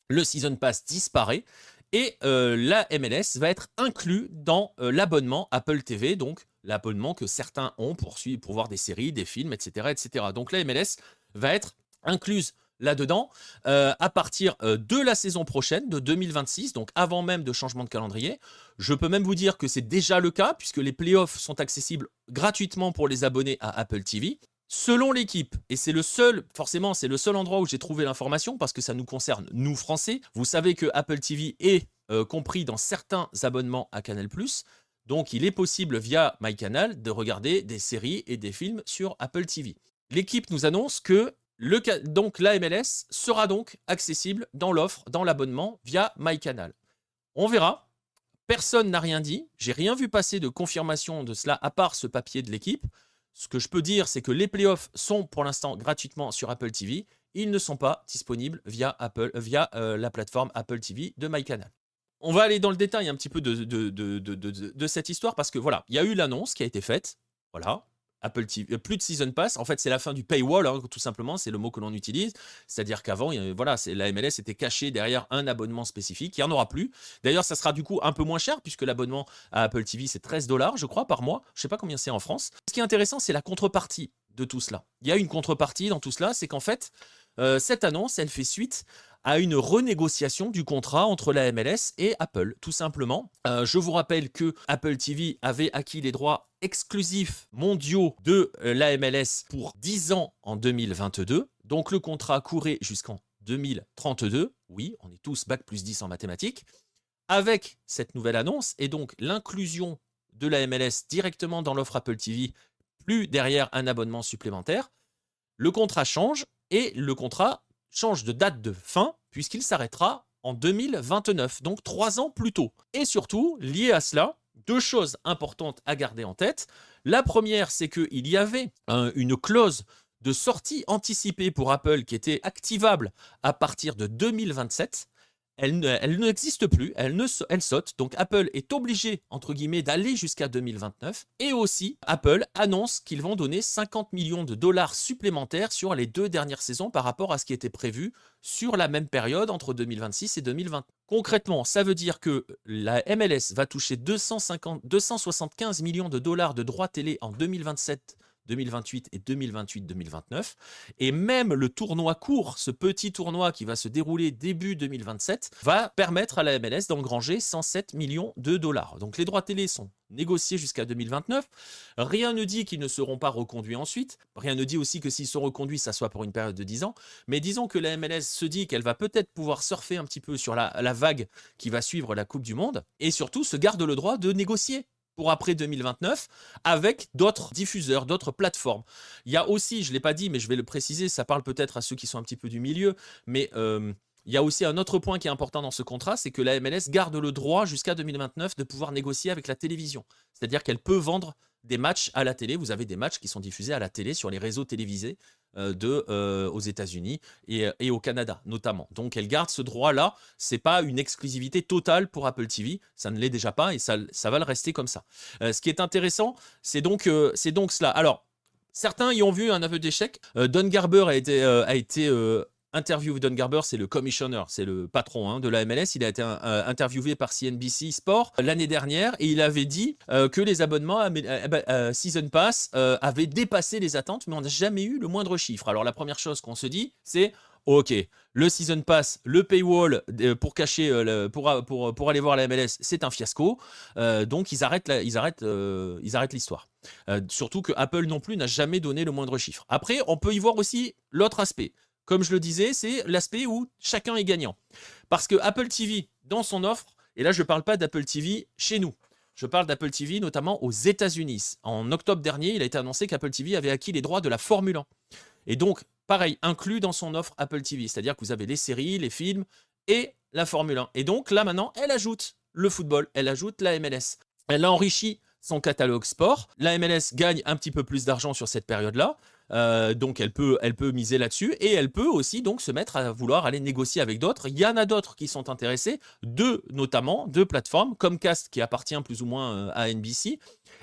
le Season Pass disparaît et la MLS va être inclus dans l'abonnement Apple TV, donc l'abonnement que certains ont pour voir des séries, des films, etc., etc. Donc la MLS va être incluse là-dedans à partir de la saison prochaine, de 2026, donc avant même de changement de calendrier. Je peux même vous dire que c'est déjà le cas, puisque les playoffs sont accessibles gratuitement pour les abonnés à Apple TV. Selon l'équipe, et c'est le seul endroit où j'ai trouvé l'information, parce que ça nous concerne, nous Français. Vous savez que Apple TV est compris dans certains abonnements à Canal+, donc il est possible via MyCanal de regarder des séries et des films sur Apple TV. L'équipe nous annonce que donc la MLS sera donc accessible dans l'offre, dans l'abonnement via MyCanal. On verra. Personne n'a rien dit. J'ai rien vu passer de confirmation de cela à part ce papier de l'équipe. Ce que je peux dire, c'est que les playoffs sont pour l'instant gratuitement sur Apple TV. Ils ne sont pas disponibles via la plateforme Apple TV de MyCanal. On va aller dans le détail un petit peu de cette histoire parce que voilà, il y a eu l'annonce qui a été faite. Voilà. Apple TV, plus de Season Pass, en fait c'est la fin du paywall, hein, tout simplement, c'est le mot que l'on utilise, c'est-à-dire qu'avant, voilà, la MLS était cachée derrière un abonnement spécifique, il n'y en aura plus. D'ailleurs, ça sera du coup un peu moins cher, puisque l'abonnement à Apple TV, c'est 13$, je crois, par mois, je ne sais pas combien c'est en France. Ce qui est intéressant, c'est la contrepartie de tout cela. Il y a une contrepartie dans tout cela, c'est qu'en fait, cette annonce, elle fait suite à une renégociation du contrat entre la MLS et Apple, tout simplement. Je vous rappelle que Apple TV avait acquis les droits exclusifs mondiaux de la MLS pour 10 ans en 2022. Donc le contrat courait jusqu'en 2032. Oui, on est tous bac plus 10 en mathématiques. Avec cette nouvelle annonce et donc l'inclusion de la MLS directement dans l'offre Apple TV, plus derrière un abonnement supplémentaire, le contrat change et le contrat change de date de fin puisqu'il s'arrêtera en 2029, donc 3 ans plus tôt. Et surtout, lié à cela, 2 choses importantes à garder en tête. La première, c'est qu'il y avait une clause de sortie anticipée pour Apple qui était activable à partir de 2027. Elle n'existe plus, elle saute. Donc Apple est obligé, entre guillemets, d'aller jusqu'à 2029. Et aussi, Apple annonce qu'ils vont donner 50 millions de dollars supplémentaires sur les 2 dernières saisons par rapport à ce qui était prévu sur la même période entre 2026 et 2020. Concrètement, ça veut dire que la MLS va toucher 275 millions de dollars de droits télé en 2027, 2028 et 2028-2029. Et même le tournoi court, ce petit tournoi qui va se dérouler début 2027, va permettre à la MLS d'engranger 107 millions de dollars. Donc les droits télé sont négociés jusqu'à 2029. Rien ne dit qu'ils ne seront pas reconduits ensuite. Rien ne dit aussi que s'ils sont reconduits, ça soit pour une période de 10 ans. Mais disons que la MLS se dit qu'elle va peut-être pouvoir surfer un petit peu sur la vague qui va suivre la Coupe du Monde et surtout se garde le droit de négocier pour après 2029 avec d'autres diffuseurs, d'autres plateformes. Il y a aussi, je ne l'ai pas dit, mais je vais le préciser, ça parle peut-être à ceux qui sont un petit peu du milieu, mais il y a aussi un autre point qui est important dans ce contrat, c'est que la MLS garde le droit jusqu'à 2029 de pouvoir négocier avec la télévision. C'est-à-dire qu'elle peut vendre des matchs à la télé. Vous avez des matchs qui sont diffusés à la télé sur les réseaux télévisés aux États-Unis et au Canada notamment. Donc elle garde ce droit-là. C'est pas une exclusivité totale pour Apple TV. Ça ne l'est déjà pas et ça va le rester comme ça. Ce qui est intéressant, c'est donc cela. Alors, certains y ont vu un aveu d'échec. Don Garber a été interviewé. Don Garber, c'est le commissioner, c'est le patron de la MLS. Il a été interviewé par CNBC Sport l'année dernière et il avait dit que les abonnements Season Pass avaient dépassé les attentes, mais on n'a jamais eu le moindre chiffre. Alors la première chose qu'on se dit, c'est ok, le Season Pass, le paywall pour cacher, pour aller voir la MLS, c'est un fiasco. Donc ils arrêtent l'histoire. Surtout que Apple non plus n'a jamais donné le moindre chiffre. Après, on peut y voir aussi l'autre aspect. Comme je le disais, c'est l'aspect où chacun est gagnant. Parce que Apple TV, dans son offre, et là je ne parle pas d'Apple TV chez nous, je parle d'Apple TV notamment aux États-Unis. En octobre dernier, il a été annoncé qu'Apple TV avait acquis les droits de la Formule 1. Et donc, pareil, inclus dans son offre Apple TV. C'est-à-dire que vous avez les séries, les films et la Formule 1. Et donc là maintenant, elle ajoute le football, elle ajoute la MLS. Elle a enrichi son catalogue sport. La MLS gagne un petit peu plus d'argent sur cette période-là. Donc elle peut miser là-dessus et elle peut aussi donc se mettre à vouloir aller négocier avec d'autres. Il y en a d'autres qui sont intéressés, deux plateformes, Comcast qui appartient plus ou moins à NBC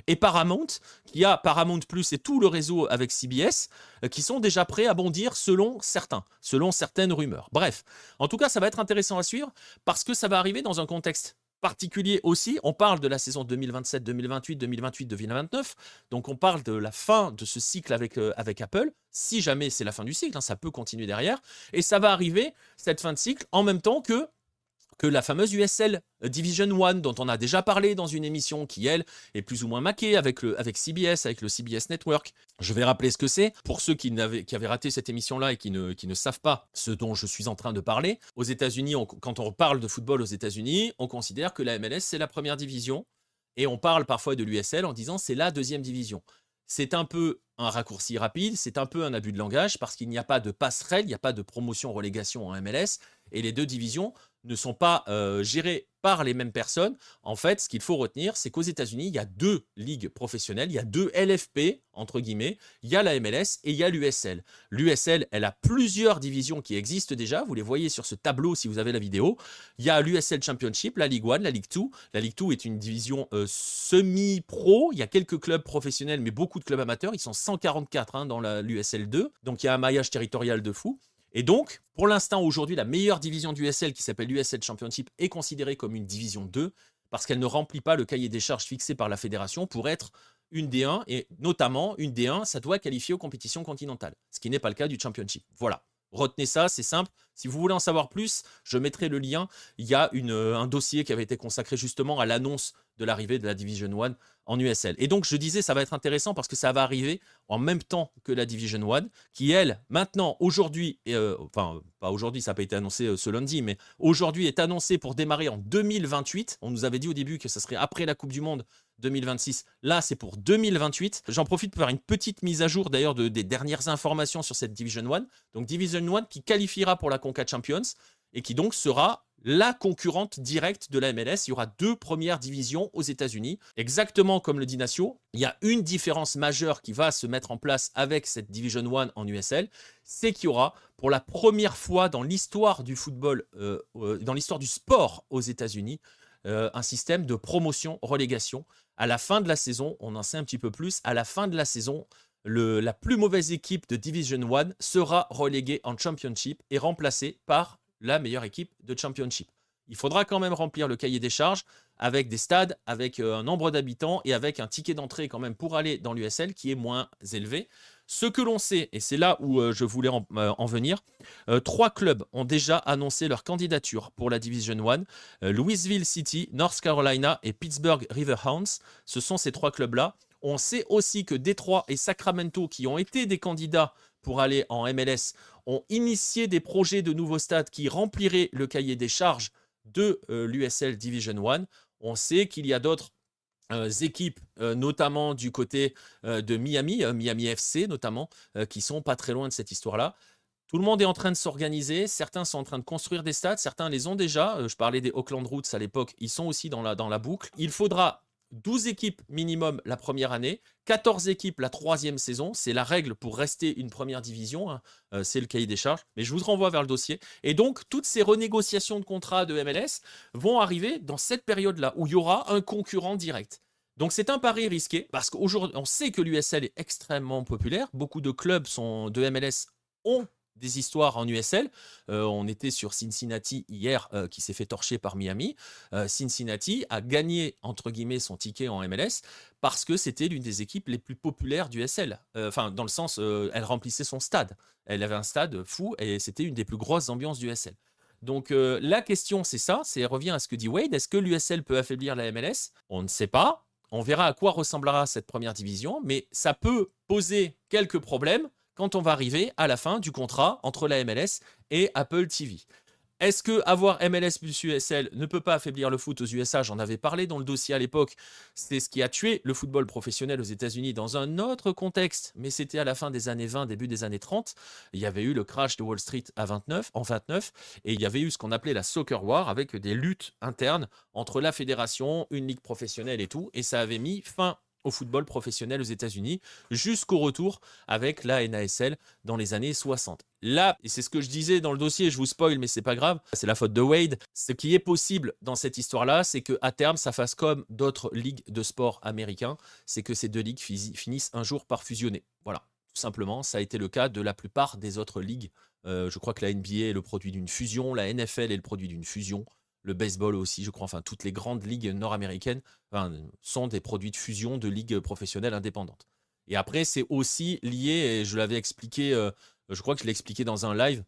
et Paramount qui a Paramount Plus et tout le réseau avec CBS qui sont déjà prêts à bondir selon certaines rumeurs. Bref, en tout cas ça va être intéressant à suivre parce que ça va arriver dans un contexte particulier aussi. On parle de la saison 2027, 2028, 2028, 2029. Donc on parle de la fin de ce cycle avec Apple. Si jamais c'est la fin du cycle, ça peut continuer derrière. Et ça va arriver, cette fin de cycle, en même temps que la fameuse USL Division 1 dont on a déjà parlé dans une émission qui, elle, est plus ou moins maquée avec CBS, avec le CBS Network. Je vais rappeler ce que c'est. Pour ceux qui avaient raté cette émission-là et qui ne savent pas ce dont je suis en train de parler, aux États-Unis, quand on parle de football aux États-Unis, on considère que la MLS, c'est la première division et on parle parfois de l'USL en disant c'est la deuxième division. C'est un peu un raccourci rapide, c'est un peu un abus de langage parce qu'il n'y a pas de passerelle, il n'y a pas de promotion-relégation en MLS et les deux divisions ne sont pas gérées par les mêmes personnes. En fait, ce qu'il faut retenir, c'est qu'aux États-Unis, il y a deux ligues professionnelles, il y a deux LFP, entre guillemets, il y a la MLS et il y a l'USL. L'USL, elle a plusieurs divisions qui existent déjà, vous les voyez sur ce tableau si vous avez la vidéo. Il y a l'USL Championship, la Ligue 1, la Ligue 2. La Ligue 2 est une division semi-pro, il y a quelques clubs professionnels, mais beaucoup de clubs amateurs, ils sont 144 dans l'USL 2, donc il y a un maillage territorial de fou. Et donc, pour l'instant, aujourd'hui, la meilleure division du USL, qui s'appelle l'USL Championship, est considérée comme une division 2 parce qu'elle ne remplit pas le cahier des charges fixé par la fédération pour être une D1. Et notamment, une D1, ça doit qualifier aux compétitions continentales, ce qui n'est pas le cas du Championship. Voilà. Retenez ça, c'est simple. Si vous voulez en savoir plus, je mettrai le lien. Il y a un dossier qui avait été consacré justement à l'annonce de l'arrivée de la Division 1 en USL. Et donc, je disais, ça va être intéressant parce que ça va arriver en même temps que la Division 1, qui, elle, maintenant, aujourd'hui, enfin, pas aujourd'hui, ça n'a pas été annoncé ce lundi, mais aujourd'hui est annoncée pour démarrer en 2028. On nous avait dit au début que ça serait après la Coupe du Monde 2026. Là, c'est pour 2028. J'en profite pour faire une petite mise à jour, d'ailleurs, des dernières informations sur cette Division 1. Donc, Division 1 qui qualifiera pour la Conca Champions et qui donc sera la concurrente directe de la MLS. Il y aura deux premières divisions aux États-Unis. Exactement comme le dit Nacio, il y a une différence majeure qui va se mettre en place avec cette Division 1 en USL, c'est qu'il y aura pour la première fois dans l'histoire du football, dans l'histoire du sport aux États-Unis, un système de promotion-relégation. À la fin de la saison, on en sait un petit peu plus, à la fin de la saison, la plus mauvaise équipe de Division 1 sera reléguée en Championship et remplacée par la meilleure équipe de Championship. Il faudra quand même remplir le cahier des charges avec des stades, avec un nombre d'habitants et avec un ticket d'entrée quand même pour aller dans l'USL qui est moins élevé. Ce que l'on sait, et c'est là où je voulais en venir, 3 clubs ont déjà annoncé leur candidature pour la Division 1. Louisville City, North Carolina et Pittsburgh Riverhounds. Ce sont ces 3 clubs-là. On sait aussi que Détroit et Sacramento, qui ont été des candidats pour aller en MLS, ont initié des projets de nouveaux stades qui rempliraient le cahier des charges de l'USL Division 1. On sait qu'il y a d'autres équipes, notamment du côté de Miami, Miami FC notamment, qui sont pas très loin de cette histoire-là. Tout le monde est en train de s'organiser, certains sont en train de construire des stades, certains les ont déjà. Je parlais des Auckland Roots à l'époque, ils sont aussi dans la boucle. Il faudra 12 équipes minimum la première année, 14 équipes la troisième saison. C'est la règle pour rester une première division, hein. C'est le cahier des charges. Mais je vous renvoie vers le dossier. Et donc, toutes ces renégociations de contrats de MLS vont arriver dans cette période-là, où il y aura un concurrent direct. Donc c'est un pari risqué, parce qu'aujourd'hui, on sait que l'USL est extrêmement populaire. Beaucoup de clubs de MLS ont des histoires en USL. On était sur Cincinnati hier, qui s'est fait torcher par Miami. Cincinnati a gagné, entre guillemets, son ticket en MLS parce que c'était l'une des équipes les plus populaires du USL. Enfin, dans le sens, elle remplissait son stade. Elle avait un stade fou et c'était une des plus grosses ambiances du USL. Donc la question, c'est ça, c'est revient à ce que dit Wade. Est-ce que l'USL peut affaiblir la MLS? On ne sait pas. On verra à quoi ressemblera cette première division, mais ça peut poser quelques problèmes quand on va arriver à la fin du contrat entre la MLS et Apple TV. Est-ce que avoir MLS plus USL ne peut pas affaiblir le foot aux USA? J'en avais parlé dans le dossier à l'époque. C'est ce qui a tué le football professionnel aux États-Unis dans un autre contexte, mais c'était à la fin des années 20, début des années 30. Il y avait eu le crash de Wall Street en 29, et il y avait eu ce qu'on appelait la Soccer War avec des luttes internes entre la fédération, une ligue professionnelle et tout, et ça avait mis fin au football professionnel aux États-Unis jusqu'au retour avec la NASL dans les années 60. Là, et c'est ce que je disais dans le dossier, je vous spoil, mais c'est pas grave, c'est la faute de Wade. Ce qui est possible dans cette histoire-là, c'est qu'à terme, ça fasse comme d'autres ligues de sport américains, c'est que ces deux ligues finissent un jour par fusionner. Voilà, tout simplement, ça a été le cas de la plupart des autres ligues. Je crois que la NBA est le produit d'une fusion, la NFL est le produit d'une fusion. Le baseball aussi, je crois, enfin toutes les grandes ligues nord-américaines sont des produits de fusion de ligues professionnelles indépendantes. Et après, c'est aussi lié, et je l'avais expliqué, je crois que je l'ai expliqué dans un live,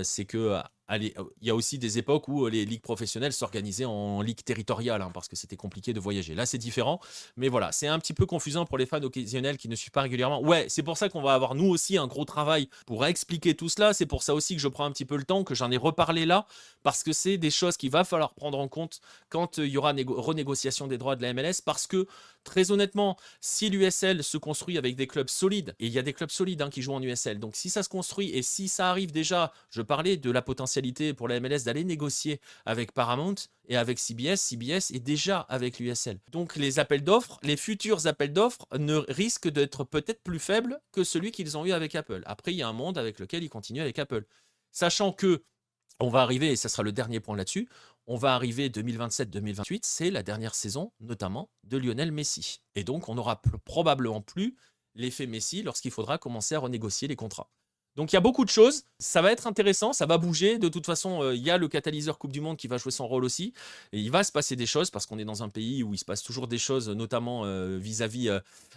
c'est que il y a aussi des époques où les ligues professionnelles s'organisaient en ligue territoriale, parce que c'était compliqué de voyager. Là, c'est différent, mais voilà, c'est un petit peu confusant pour les fans occasionnels qui ne suivent pas régulièrement. Ouais, c'est pour ça qu'on va avoir, nous aussi, un gros travail pour expliquer tout cela. C'est pour ça aussi que je prends un petit peu le temps, que j'en ai reparlé là, parce que c'est des choses qu'il va falloir prendre en compte quand il y aura renégociation des droits de la MLS, parce que, très honnêtement, si l'USL se construit avec des clubs solides, et il y a des clubs solides qui jouent en USL, donc si ça se construit, et si ça arrive déjà, je parlais de la potentialité pour la MLS d'aller négocier avec Paramount et avec CBS. CBS est déjà avec l'USL. Donc les appels d'offres, les futurs appels d'offres ne risquent d'être peut-être plus faibles que celui qu'ils ont eu avec Apple. Après, il y a un monde avec lequel ils continuent avec Apple. Sachant que on va arriver, et ça sera le dernier point là-dessus, on va arriver 2027-2028, c'est la dernière saison, notamment, de Lionel Messi. Et donc, on n'aura probablement plus l'effet Messi lorsqu'il faudra commencer à renégocier les contrats. Donc il y a beaucoup de choses, ça va être intéressant, ça va bouger. De toute façon, il y a le catalyseur Coupe du Monde qui va jouer son rôle aussi. Et il va se passer des choses parce qu'on est dans un pays où il se passe toujours des choses, notamment vis-à-vis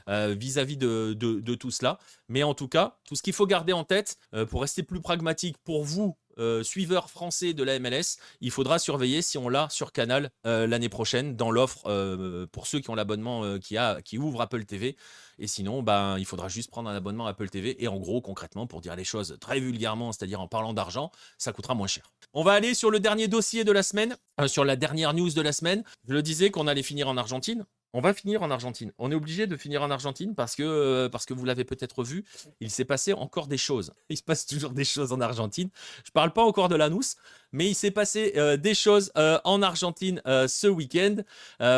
de tout cela. Mais en tout cas, tout ce qu'il faut garder en tête, pour rester plus pragmatique pour vous, suiveurs français de la MLS, il faudra surveiller si on l'a sur Canal l'année prochaine dans l'offre pour ceux qui ont l'abonnement qui ouvre Apple TV. Et sinon, il faudra juste prendre un abonnement Apple TV. Et en gros, concrètement, pour dire les choses très vulgairement, c'est-à-dire en parlant d'argent, ça coûtera moins cher. On va aller sur le dernier dossier de la semaine, sur la dernière news de la semaine. Je le disais qu'on allait finir en Argentine. On va finir en Argentine. On est obligé de finir en Argentine parce que vous l'avez peut-être vu, il s'est passé encore des choses. Il se passe toujours des choses en Argentine. Je ne parle pas encore de l'Anous, mais il s'est passé des choses en Argentine ce week-end.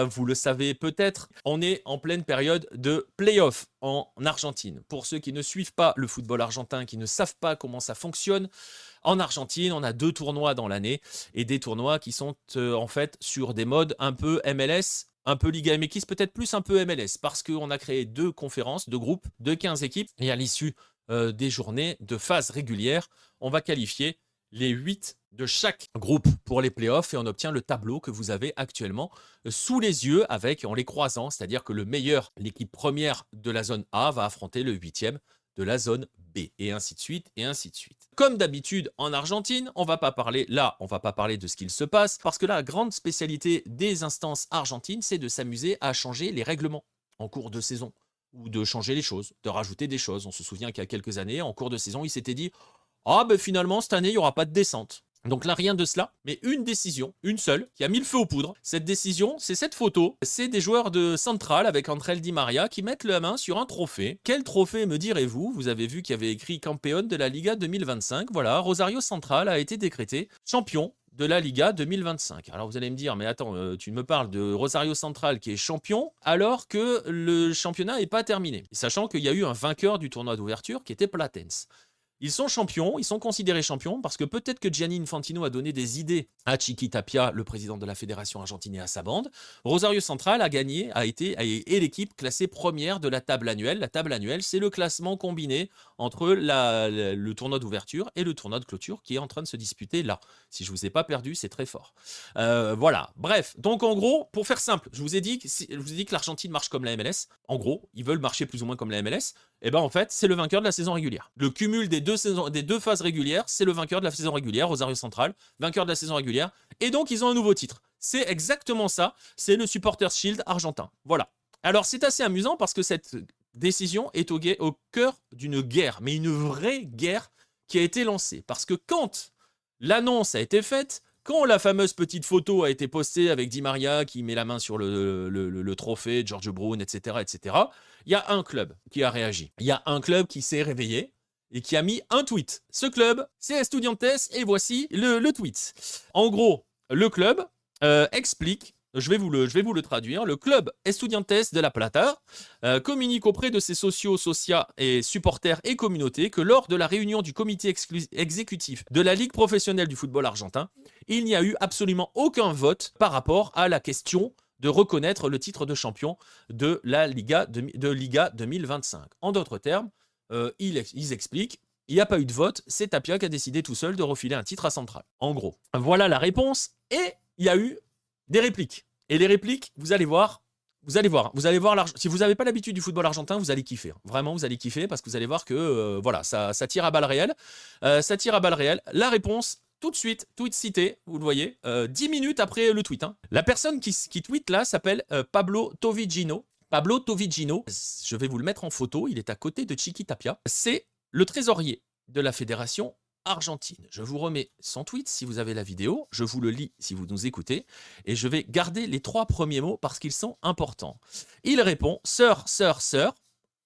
Vous le savez peut-être, on est en pleine période de play-off en Argentine. Pour ceux qui ne suivent pas le football argentin, qui ne savent pas comment ça fonctionne, en Argentine, on a 2 tournois dans l'année et des tournois qui sont en fait sur des modes un peu MLS, un peu Liga MX, peut-être plus un peu MLS, parce qu'on a créé 2 conférences, 2 groupes de 15 équipes, et à l'issue des journées de phase régulière, on va qualifier les 8 de chaque groupe pour les playoffs, et on obtient le tableau que vous avez actuellement sous les yeux en les croisant, c'est-à-dire que le meilleur, l'équipe première de la zone A, va affronter le 8e de la zone B, et ainsi de suite, et ainsi de suite. Comme d'habitude en Argentine, on va pas parler de ce qu'il se passe, parce que la grande spécialité des instances argentines, c'est de s'amuser à changer les règlements en cours de saison, ou de changer les choses, de rajouter des choses. On se souvient qu'il y a quelques années, en cours de saison, il s'était dit « Ah finalement, cette année, il n'y aura pas de descente ». Donc là, rien de cela, mais une décision, une seule, qui a mis le feu aux poudres. Cette décision, c'est cette photo. C'est des joueurs de Central avec André Di Maria qui mettent la main sur un trophée. Quel trophée, me direz-vous? Vous avez vu qu'il y avait écrit Campeón de la Liga 2025. Voilà, Rosario Central a été décrété champion de la Liga 2025. Alors vous allez me dire, mais attends, tu me parles de Rosario Central qui est champion alors que le championnat n'est pas terminé. Sachant qu'il y a eu un vainqueur du tournoi d'ouverture qui était Platense. Ils sont champions, ils sont considérés champions parce que peut-être que Gianni Infantino a donné des idées à Chiqui Tapia, le président de la fédération argentine, et à sa bande. Rosario Central a gagné, est l'équipe classée première de la table annuelle. La table annuelle, c'est le classement combiné entre le tournoi d'ouverture et le tournoi de clôture qui est en train de se disputer là. Si je ne vous ai pas perdu, c'est très fort. Voilà, bref. Donc en gros, pour faire simple, je vous ai dit que l'Argentine marche comme la MLS. En gros, ils veulent marcher plus ou moins comme la MLS. Et ben en fait, c'est le vainqueur de la saison régulière. Le cumul des deux phases régulières, c'est le vainqueur de la saison régulière, Rosario Central, vainqueur de la saison régulière. Et donc, ils ont un nouveau titre. C'est exactement ça, c'est le Supporters Shield argentin. Voilà. Alors, c'est assez amusant parce que cette décision est au cœur d'une guerre, mais une vraie guerre qui a été lancée. Parce que quand l'annonce a été faite, quand la fameuse petite photo a été postée avec Di Maria qui met la main sur le trophée, George Brown, etc., il y a un club qui a réagi. Il y a un club qui s'est réveillé et qui a mis un tweet. Ce club, c'est Estudiantes et voici le tweet. En gros, le club explique, je vais vous le traduire, le club Estudiantes de La Plata communique auprès de ses sociaux, socia et supporters et communautés que lors de la réunion du comité exécutif de la Ligue professionnelle du football argentin, il n'y a eu absolument aucun vote par rapport à la question de reconnaître le titre de champion de la Liga 2025. En d'autres termes, ils expliquent, il n'y a pas eu de vote, c'est Tapia qui a décidé tout seul de refiler un titre à Central. En gros, voilà la réponse, et il y a eu des répliques. Et les répliques, vous allez voir, si vous n'avez pas l'habitude du football argentin, vous allez kiffer. Vraiment, vous allez kiffer parce que vous allez voir que voilà, ça tire à balles réelles. Ça tire à balles réelles. La réponse, tout de suite, tweet cité, vous le voyez, 10 minutes après le tweet. La personne qui tweet là s'appelle Pablo Tovigino. Pablo Tovigino, je vais vous le mettre en photo, il est à côté de Chiqui Tapia. C'est le trésorier de la fédération argentine. Je vous remets son tweet si vous avez la vidéo, je vous le lis si vous nous écoutez, et je vais garder les 3 premiers mots parce qu'ils sont importants. Il répond « Sir,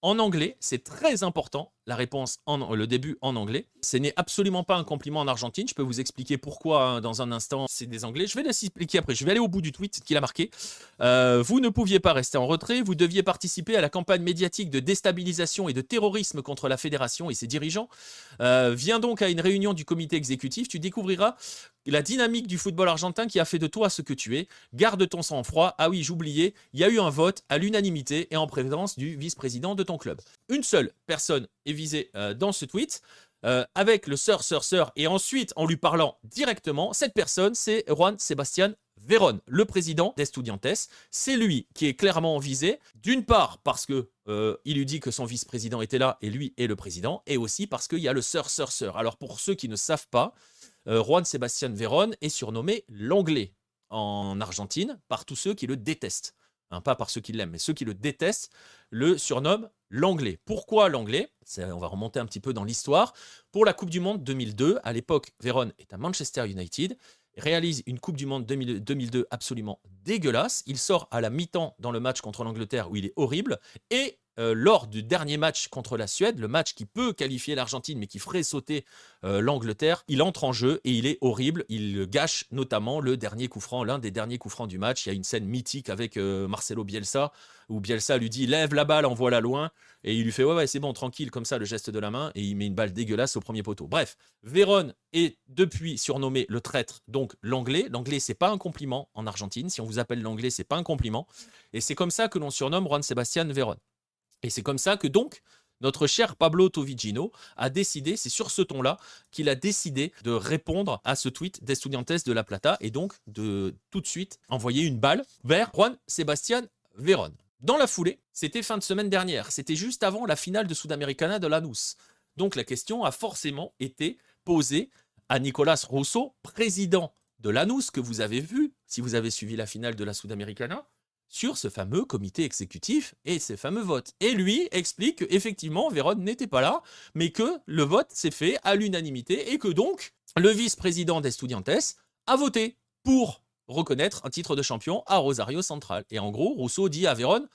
en anglais, c'est très important, la réponse, le début en anglais. Ce n'est absolument pas un compliment en Argentine. Je peux vous expliquer pourquoi dans un instant c'est des anglais. Je vais l'expliquer après. Je vais aller au bout du tweet qu'il a marqué. Vous ne pouviez pas rester en retrait. Vous deviez participer à la campagne médiatique de déstabilisation et de terrorisme contre la fédération et ses dirigeants. Viens donc à une réunion du comité exécutif. Tu découvriras la dynamique du football argentin qui a fait de toi ce que tu es. Garde ton sang-froid. Ah oui, j'oubliais, il y a eu un vote à l'unanimité et en présence du vice-président de ton club. Une seule personne est visée dans ce tweet, avec le sir, et ensuite en lui parlant directement. Cette personne, c'est Juan Sebastián Verón, le président d'Estudiantes. C'est lui qui est clairement visé, d'une part parce que il lui dit que son vice-président était là et lui est le président, et aussi parce qu'il y a le sir. Alors pour ceux qui ne savent pas, Juan Sebastián Verón est surnommé l'anglais en Argentine par tous ceux qui le détestent. Pas par ceux qui l'aiment, mais ceux qui le détestent le surnomment l'anglais. Pourquoi l'anglais? On va remonter un petit peu dans l'histoire. Pour la Coupe du Monde 2002, à l'époque, Verón est à Manchester United, réalise une Coupe du Monde 2002 absolument dégueulasse. Il sort à la mi-temps dans le match contre l'Angleterre où il est horrible, et lors du dernier match contre la Suède, le match qui peut qualifier l'Argentine mais qui ferait sauter l'Angleterre, il entre en jeu et il est horrible. Il gâche notamment le dernier coup franc, l'un des derniers coups francs du match. Il y a une scène mythique avec Marcelo Bielsa où Bielsa lui dit « Lève la balle, envoie-la loin ». Et il lui fait « Ouais, c'est bon, tranquille », comme ça, le geste de la main, et il met une balle dégueulasse au premier poteau. Bref, Verón est depuis surnommé le traître, donc l'anglais. L'anglais, c'est pas un compliment en Argentine. Si on vous appelle l'anglais, c'est pas un compliment. Et c'est comme ça que l'on surnomme Juan Sebastián Verón. Et c'est comme ça que donc notre cher Pablo Tovigino a décidé, c'est sur ce ton-là qu'il a décidé de répondre à ce tweet d'Estudiantes de La Plata et donc de tout de suite envoyer une balle vers Juan Sebastián Verón. Dans la foulée, c'était fin de semaine dernière, c'était juste avant la finale de Sudamericana de Lanús. Donc la question a forcément été posée à Nicolás Russo, président de Lanús, que vous avez vu si vous avez suivi la finale de la Sudamericana, sur ce fameux comité exécutif et ces fameux votes. Et lui explique qu'effectivement, Verón n'était pas là, mais que le vote s'est fait à l'unanimité et que donc, le vice-président d'Estudiantes a voté pour reconnaître un titre de champion à Rosario Central. Et en gros, Rousseau dit à Vérone,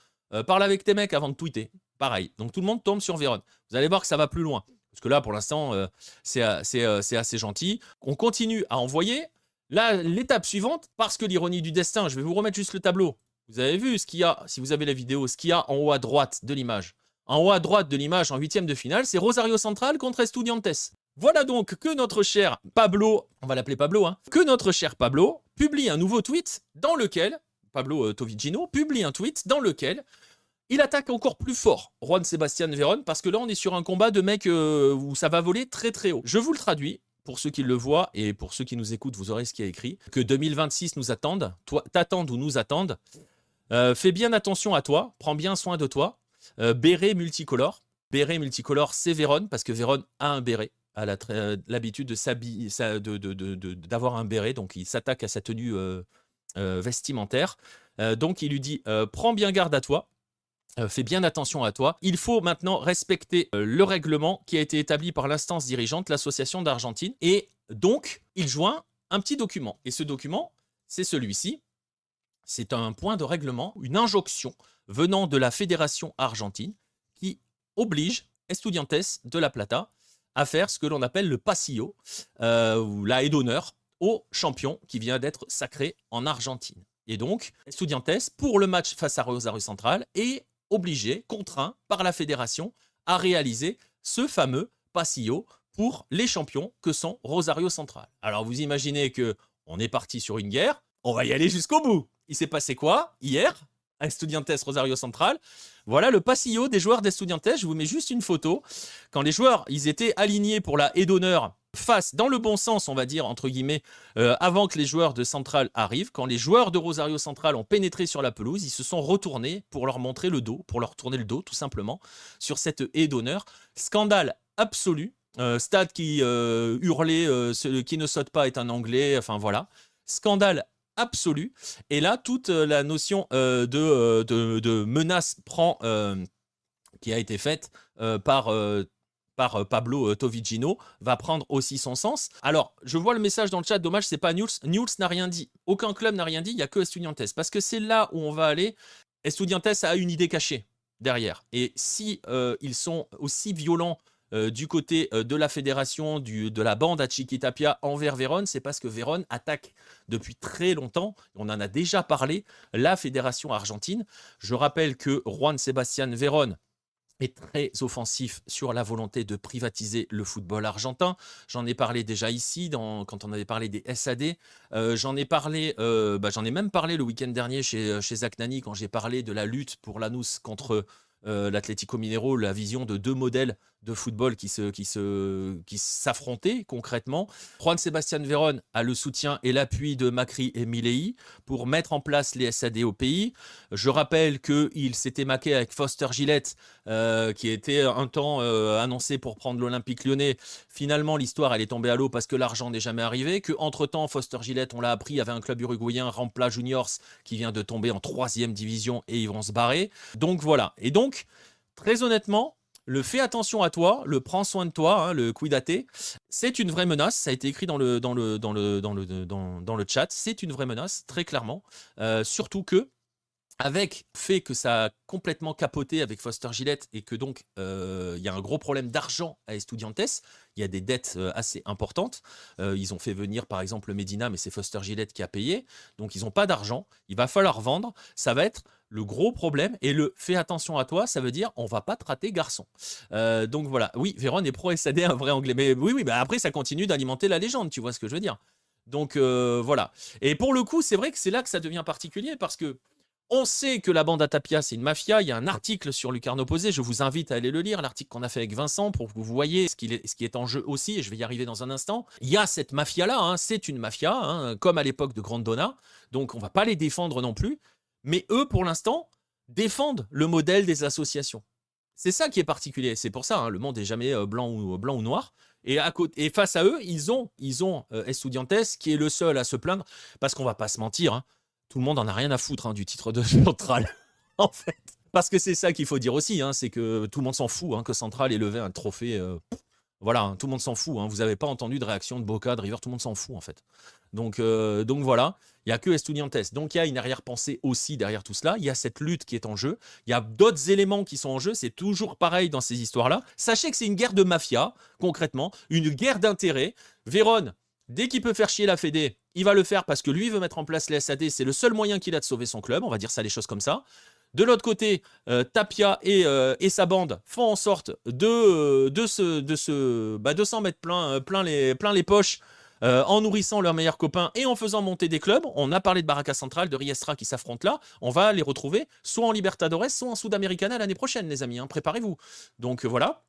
parle avec tes mecs avant de tweeter. Pareil. Donc tout le monde tombe sur Vérone. Vous allez voir que ça va plus loin. Parce que là, pour l'instant, c'est assez gentil. On continue à envoyer. Là, l'étape suivante, parce que l'ironie du destin, je vais vous remettre juste le tableau. Vous avez vu ce qu'il y a, si vous avez la vidéo, ce qu'il y a en haut à droite de l'image. En haut à droite de l'image, en huitième de finale, c'est Rosario Central contre Estudiantes. Voilà donc que notre cher Pablo, on va l'appeler Pablo, que notre cher Pablo publie un nouveau tweet dans lequel, Pablo Tovigino, publie un tweet dans lequel il attaque encore plus fort Juan Sebastián Verón, parce que là on est sur un combat de mecs où ça va voler très très haut. Je vous le traduis, pour ceux qui le voient et pour ceux qui nous écoutent, vous aurez ce qui est écrit. Que 2026 nous attende, t'attendent ou nous attendent. Fais bien attention à toi, prends bien soin de toi. Béret multicolore. Béret multicolore, c'est Vérone, parce que Vérone a un béret, a l'habitude d'avoir un béret, donc il s'attaque à sa tenue vestimentaire. Donc il lui dit, prends bien garde à toi. Fais bien attention à toi. Il faut maintenant respecter le règlement qui a été établi par l'instance dirigeante, l'association d'Argentine. Et donc, il joint un petit document. Et ce document, c'est celui-ci. C'est un point de règlement, une injonction venant de la fédération argentine qui oblige Estudiantes de La Plata à faire ce que l'on appelle le pasillo, ou la haie d'honneur, au champion qui vient d'être sacré en Argentine. Et donc, Estudiantes, pour le match face à Rosario Central, est obligé, contraint par la fédération à réaliser ce fameux pasillo pour les champions que sont Rosario Central. Alors vous imaginez que on est parti sur une guerre, on va y aller jusqu'au bout. Il s'est passé quoi hier à Estudiantes Rosario Central? Voilà le pasillo des joueurs d'Estudiantes. Je vous mets juste une photo. Quand les joueurs ils étaient alignés pour la haie d'honneur, face dans le bon sens, on va dire, entre guillemets, avant que les joueurs de Central arrivent, quand les joueurs de Rosario Central ont pénétré sur la pelouse, ils se sont retournés pour leur montrer le dos, pour leur tourner le dos, tout simplement, sur cette haie d'honneur. Scandale absolu. Stade qui hurlait, qui ne saute pas est un Anglais, enfin voilà. Scandale absolu. Et là, toute la notion de menace qui a été faite par Pablo Tovigino va prendre aussi son sens. Alors, je vois le message dans le chat, dommage, c'est pas Newell's. Newell's n'a rien dit. Aucun club n'a rien dit, il n'y a que Estudiantes. Parce que c'est là où on va aller. Estudiantes a une idée cachée derrière. Et si ils sont aussi violents du côté de la fédération, de la bande à Chiquitapia envers Vérone, c'est parce que Vérone attaque depuis très longtemps, on en a déjà parlé, la fédération argentine. Je rappelle que Juan Sebastián Verón est très offensif sur la volonté de privatiser le football argentin. J'en ai parlé déjà ici, quand on avait parlé des SAD. J'en ai même parlé le week-end dernier chez Zach Nani, quand j'ai parlé de la lutte pour Lanús contre l'Atlético Mineiro, la vision de deux modèles de football qui s'affrontaient concrètement. Juan Sebastián Verón a le soutien et l'appui de Macri et Milei pour mettre en place les SAD au pays. Je rappelle qu'il s'était maqué avec Foster Gillett, qui était un temps annoncé pour prendre l'Olympique Lyonnais. Finalement, l'histoire elle est tombée à l'eau parce que l'argent n'est jamais arrivé. Qu'entre-temps, Foster Gillett, on l'a appris, avait un club uruguayen, Rampla Juniors, qui vient de tomber en 3e division et ils vont se barrer. Donc voilà. Et donc, très honnêtement, le fais attention à toi, le prends soin de toi, le cuidate, c'est une vraie menace. Ça a été écrit dans le chat. C'est une vraie menace, très clairement. Surtout que, avec le fait que ça a complètement capoté avec Foster Gillett et que donc il y a un gros problème d'argent à Estudiantes, il y a des dettes assez importantes. Ils ont fait venir par exemple Medina, mais c'est Foster Gillett qui a payé. Donc ils n'ont pas d'argent, il va falloir vendre. Ça va être le gros problème. Et le fais attention à toi, ça veut dire on va pas te rater garçon. Donc voilà, oui, Vérone est pro SAD, un vrai anglais. Mais oui, bah après ça continue d'alimenter la légende, tu vois ce que je veux dire. Donc voilà. Et pour le coup, c'est vrai que c'est là que ça devient particulier parce que on sait que la bande à Tapia, c'est une mafia. Il y a un article sur Lucarne Opposé. Je vous invite à aller le lire, l'article qu'on a fait avec Vincent, pour que vous voyez ce qui est en jeu aussi. Et je vais y arriver dans un instant. Il y a cette mafia-là. C'est une mafia, comme à l'époque de Grondona. Donc, on ne va pas les défendre non plus. Mais eux, pour l'instant, défendent le modèle des associations. C'est ça qui est particulier. C'est pour ça, le monde n'est jamais blanc ou noir. Et face à eux, ils ont Estudiantes, qui est le seul à se plaindre. Parce qu'on ne va pas se mentir, tout le monde en a rien à foutre du titre de Central, en fait. Parce que c'est ça qu'il faut dire aussi, c'est que tout le monde s'en fout que Central ait levé un trophée Voilà, hein, tout le monde s'en fout. Hein. Vous n'avez pas entendu de réaction de Boca, de River, tout le monde s'en fout en fait. Donc voilà, il n'y a que Estudiantes. Donc il y a une arrière-pensée aussi derrière tout cela. Il y a cette lutte qui est en jeu. Il y a d'autres éléments qui sont en jeu. C'est toujours pareil dans ces histoires-là. Sachez que c'est une guerre de mafia, concrètement, une guerre d'intérêts. Vérone, dès qu'il peut faire chier la Fédé, il va le faire parce que lui veut mettre en place les SAD. C'est le seul moyen qu'il a de sauver son club. On va dire ça les choses comme ça. De l'autre côté, Tapia et sa bande font en sorte de s'en mettre plein les poches en nourrissant leurs meilleurs copains et en faisant monter des clubs. On a parlé de Barraca Central, de Riestra qui s'affrontent là. On va les retrouver soit en Libertadores, soit en Sudamericana l'année prochaine, les amis. Hein. Préparez-vous. Donc voilà.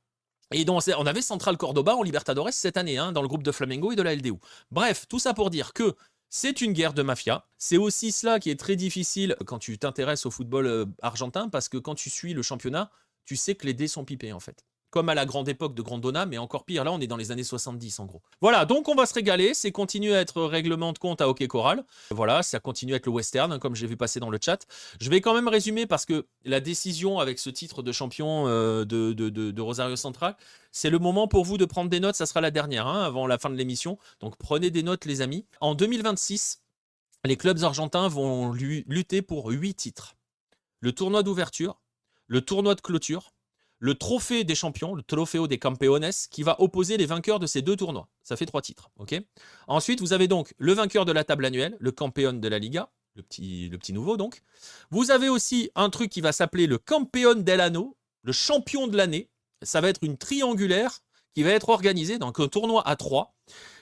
Et donc, on avait Central Cordoba en Libertadores cette année, hein, dans le groupe de Flamengo et de la LDU. Bref, tout ça pour dire que c'est une guerre de mafia. C'est aussi cela qui est très difficile quand tu t'intéresses au football argentin, parce que quand tu suis le championnat, tu sais que les dés sont pipés en fait. Comme à la grande époque de Grondona, mais encore pire, là on est dans les années 70 en gros. Voilà, donc on va se régaler, c'est continuer à être règlement de compte à Hockey Coral. Voilà, ça continue à être le western, hein, comme j'ai vu passer dans le chat. Je vais quand même résumer parce que la décision avec ce titre de champion de Rosario Central, c'est le moment pour vous de prendre des notes, ça sera la dernière, hein, avant la fin de l'émission. Donc prenez des notes les amis. En 2026, les clubs argentins vont lutter pour 8 titres. Le tournoi d'ouverture, le tournoi de clôture, le trophée des champions, le Trofeo des Campeones, qui va opposer les vainqueurs de ces 2 tournois. Ça fait 3 titres. Okay. Ensuite, vous avez donc le vainqueur de la table annuelle, le Campeón de la Liga, le petit nouveau donc. Vous avez aussi un truc qui va s'appeler le Campeón del Ano, le champion de l'année. Ça va être une triangulaire qui va être organisée, donc un tournoi à 3,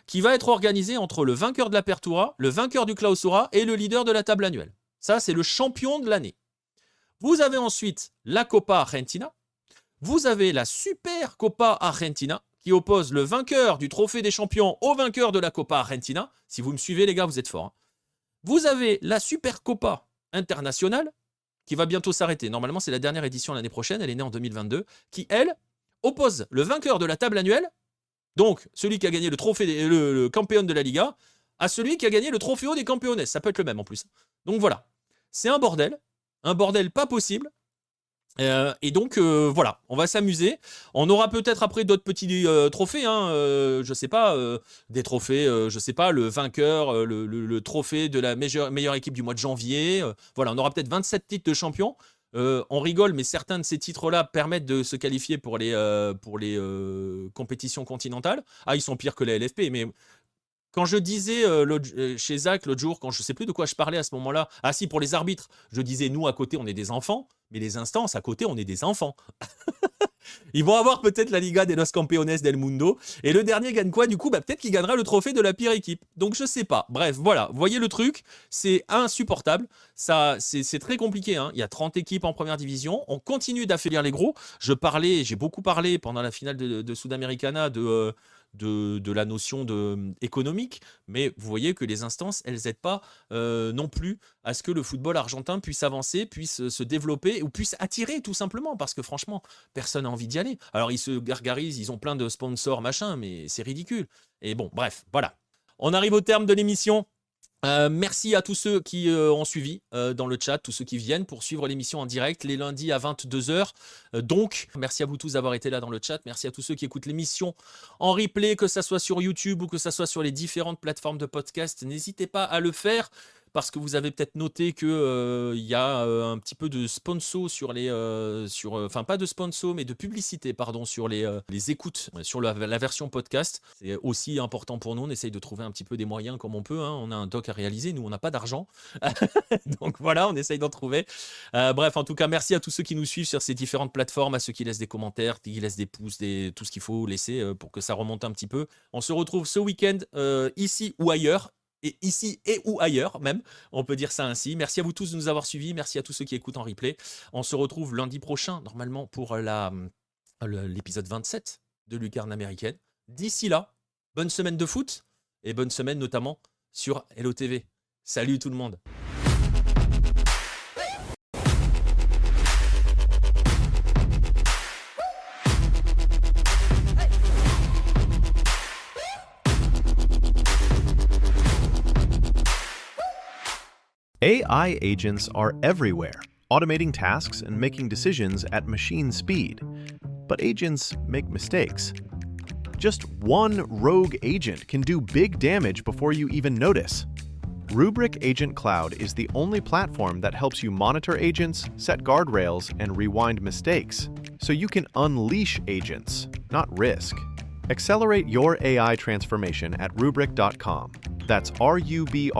qui va être organisé entre le vainqueur de l'Apertura, le vainqueur du Clausura et le leader de la table annuelle. Ça, c'est le champion de l'année. Vous avez ensuite la Copa Argentina. Vous avez la Super Copa Argentina qui oppose le vainqueur du Trophée des Champions au vainqueur de la Copa Argentina. Si vous me suivez, les gars, vous êtes forts. Hein. Vous avez la Super Copa Internationale qui va bientôt s'arrêter. Normalement, c'est la dernière édition l'année prochaine. Elle est née en 2022. Qui, elle, oppose le vainqueur de la table annuelle, donc celui qui a gagné le trophée, le Campeón de la Liga, à celui qui a gagné le Trofeo des Campeones. Ça peut être le même en plus. Donc voilà. C'est un bordel pas possible. Et donc voilà, on va s'amuser. On aura peut-être après d'autres petits trophées, hein, je sais pas, des trophées, je sais pas, le vainqueur, le trophée de la meilleure équipe du mois de janvier. Voilà, on aura peut-être 27 titres de champion. On rigole, mais certains de ces titres-là permettent de se qualifier pour les compétitions continentales. Ah, ils sont pires que la LFP, mais quand je disais chez Zach l'autre jour, quand je ne sais plus de quoi je parlais à ce moment-là, ah si, pour les arbitres, je disais nous à côté on est des enfants, mais les instances à côté on est des enfants. Ils vont avoir peut-être la Liga de los Campeones del Mundo, et le dernier gagne quoi du coup? Peut-être qu'il gagnera le trophée de la pire équipe. Donc je sais pas. Bref, voilà, vous voyez le truc, c'est insupportable. Ça, c'est très compliqué. Hein. Il y a 30 équipes en première division. On continue d'affaiblir les gros. J'ai beaucoup parlé pendant la finale de Sudamericana de la notion économique, mais vous voyez que les instances, elles n'aident pas non plus à ce que le football argentin puisse avancer, puisse se développer ou puisse attirer tout simplement, parce que franchement, personne n'a envie d'y aller. Alors ils se gargarisent, ils ont plein de sponsors, machin, mais c'est ridicule. Et bon, bref, voilà. On arrive au terme de l'émission. Merci à tous ceux qui ont suivi dans le chat, tous ceux qui viennent pour suivre l'émission en direct les lundis à 22h. Donc, merci à vous tous d'avoir été là dans le chat. Merci à tous ceux qui écoutent l'émission en replay, que ça soit sur YouTube ou que ça soit sur les différentes plateformes de podcast. N'hésitez pas à le faire, parce que vous avez peut-être noté que y a un petit peu de sponsor sur les enfin pas de sponsor mais de publicité pardon sur les écoutes sur la version podcast. C'est aussi important pour nous, on essaye de trouver un petit peu des moyens comme on peut, hein. On a un doc à réaliser, nous on n'a pas d'argent. Donc voilà, on essaye d'en trouver. Bref, en tout cas, merci à tous ceux qui nous suivent sur ces différentes plateformes, à ceux qui laissent des commentaires, qui laissent des pouces, tout ce qu'il faut laisser pour que ça remonte un petit peu. On se retrouve ce week-end ici ou ailleurs. Et ici et ou ailleurs même, on peut dire ça ainsi. Merci à vous tous de nous avoir suivis, merci à tous ceux qui écoutent en replay. On se retrouve lundi prochain, normalement, pour l'épisode 27 de Lucarne américaine. D'ici là, bonne semaine de foot, et bonne semaine notamment sur Hello TV. Salut tout le monde. AI agents are everywhere, automating tasks and making decisions at machine speed. But agents make mistakes. Just one rogue agent can do big damage before you even notice. Rubrik Agent Cloud is the only platform that helps you monitor agents, set guardrails, and rewind mistakes, so you can unleash agents, not risk. Accelerate your AI transformation at Rubrik.com. That's RUBRIK.com.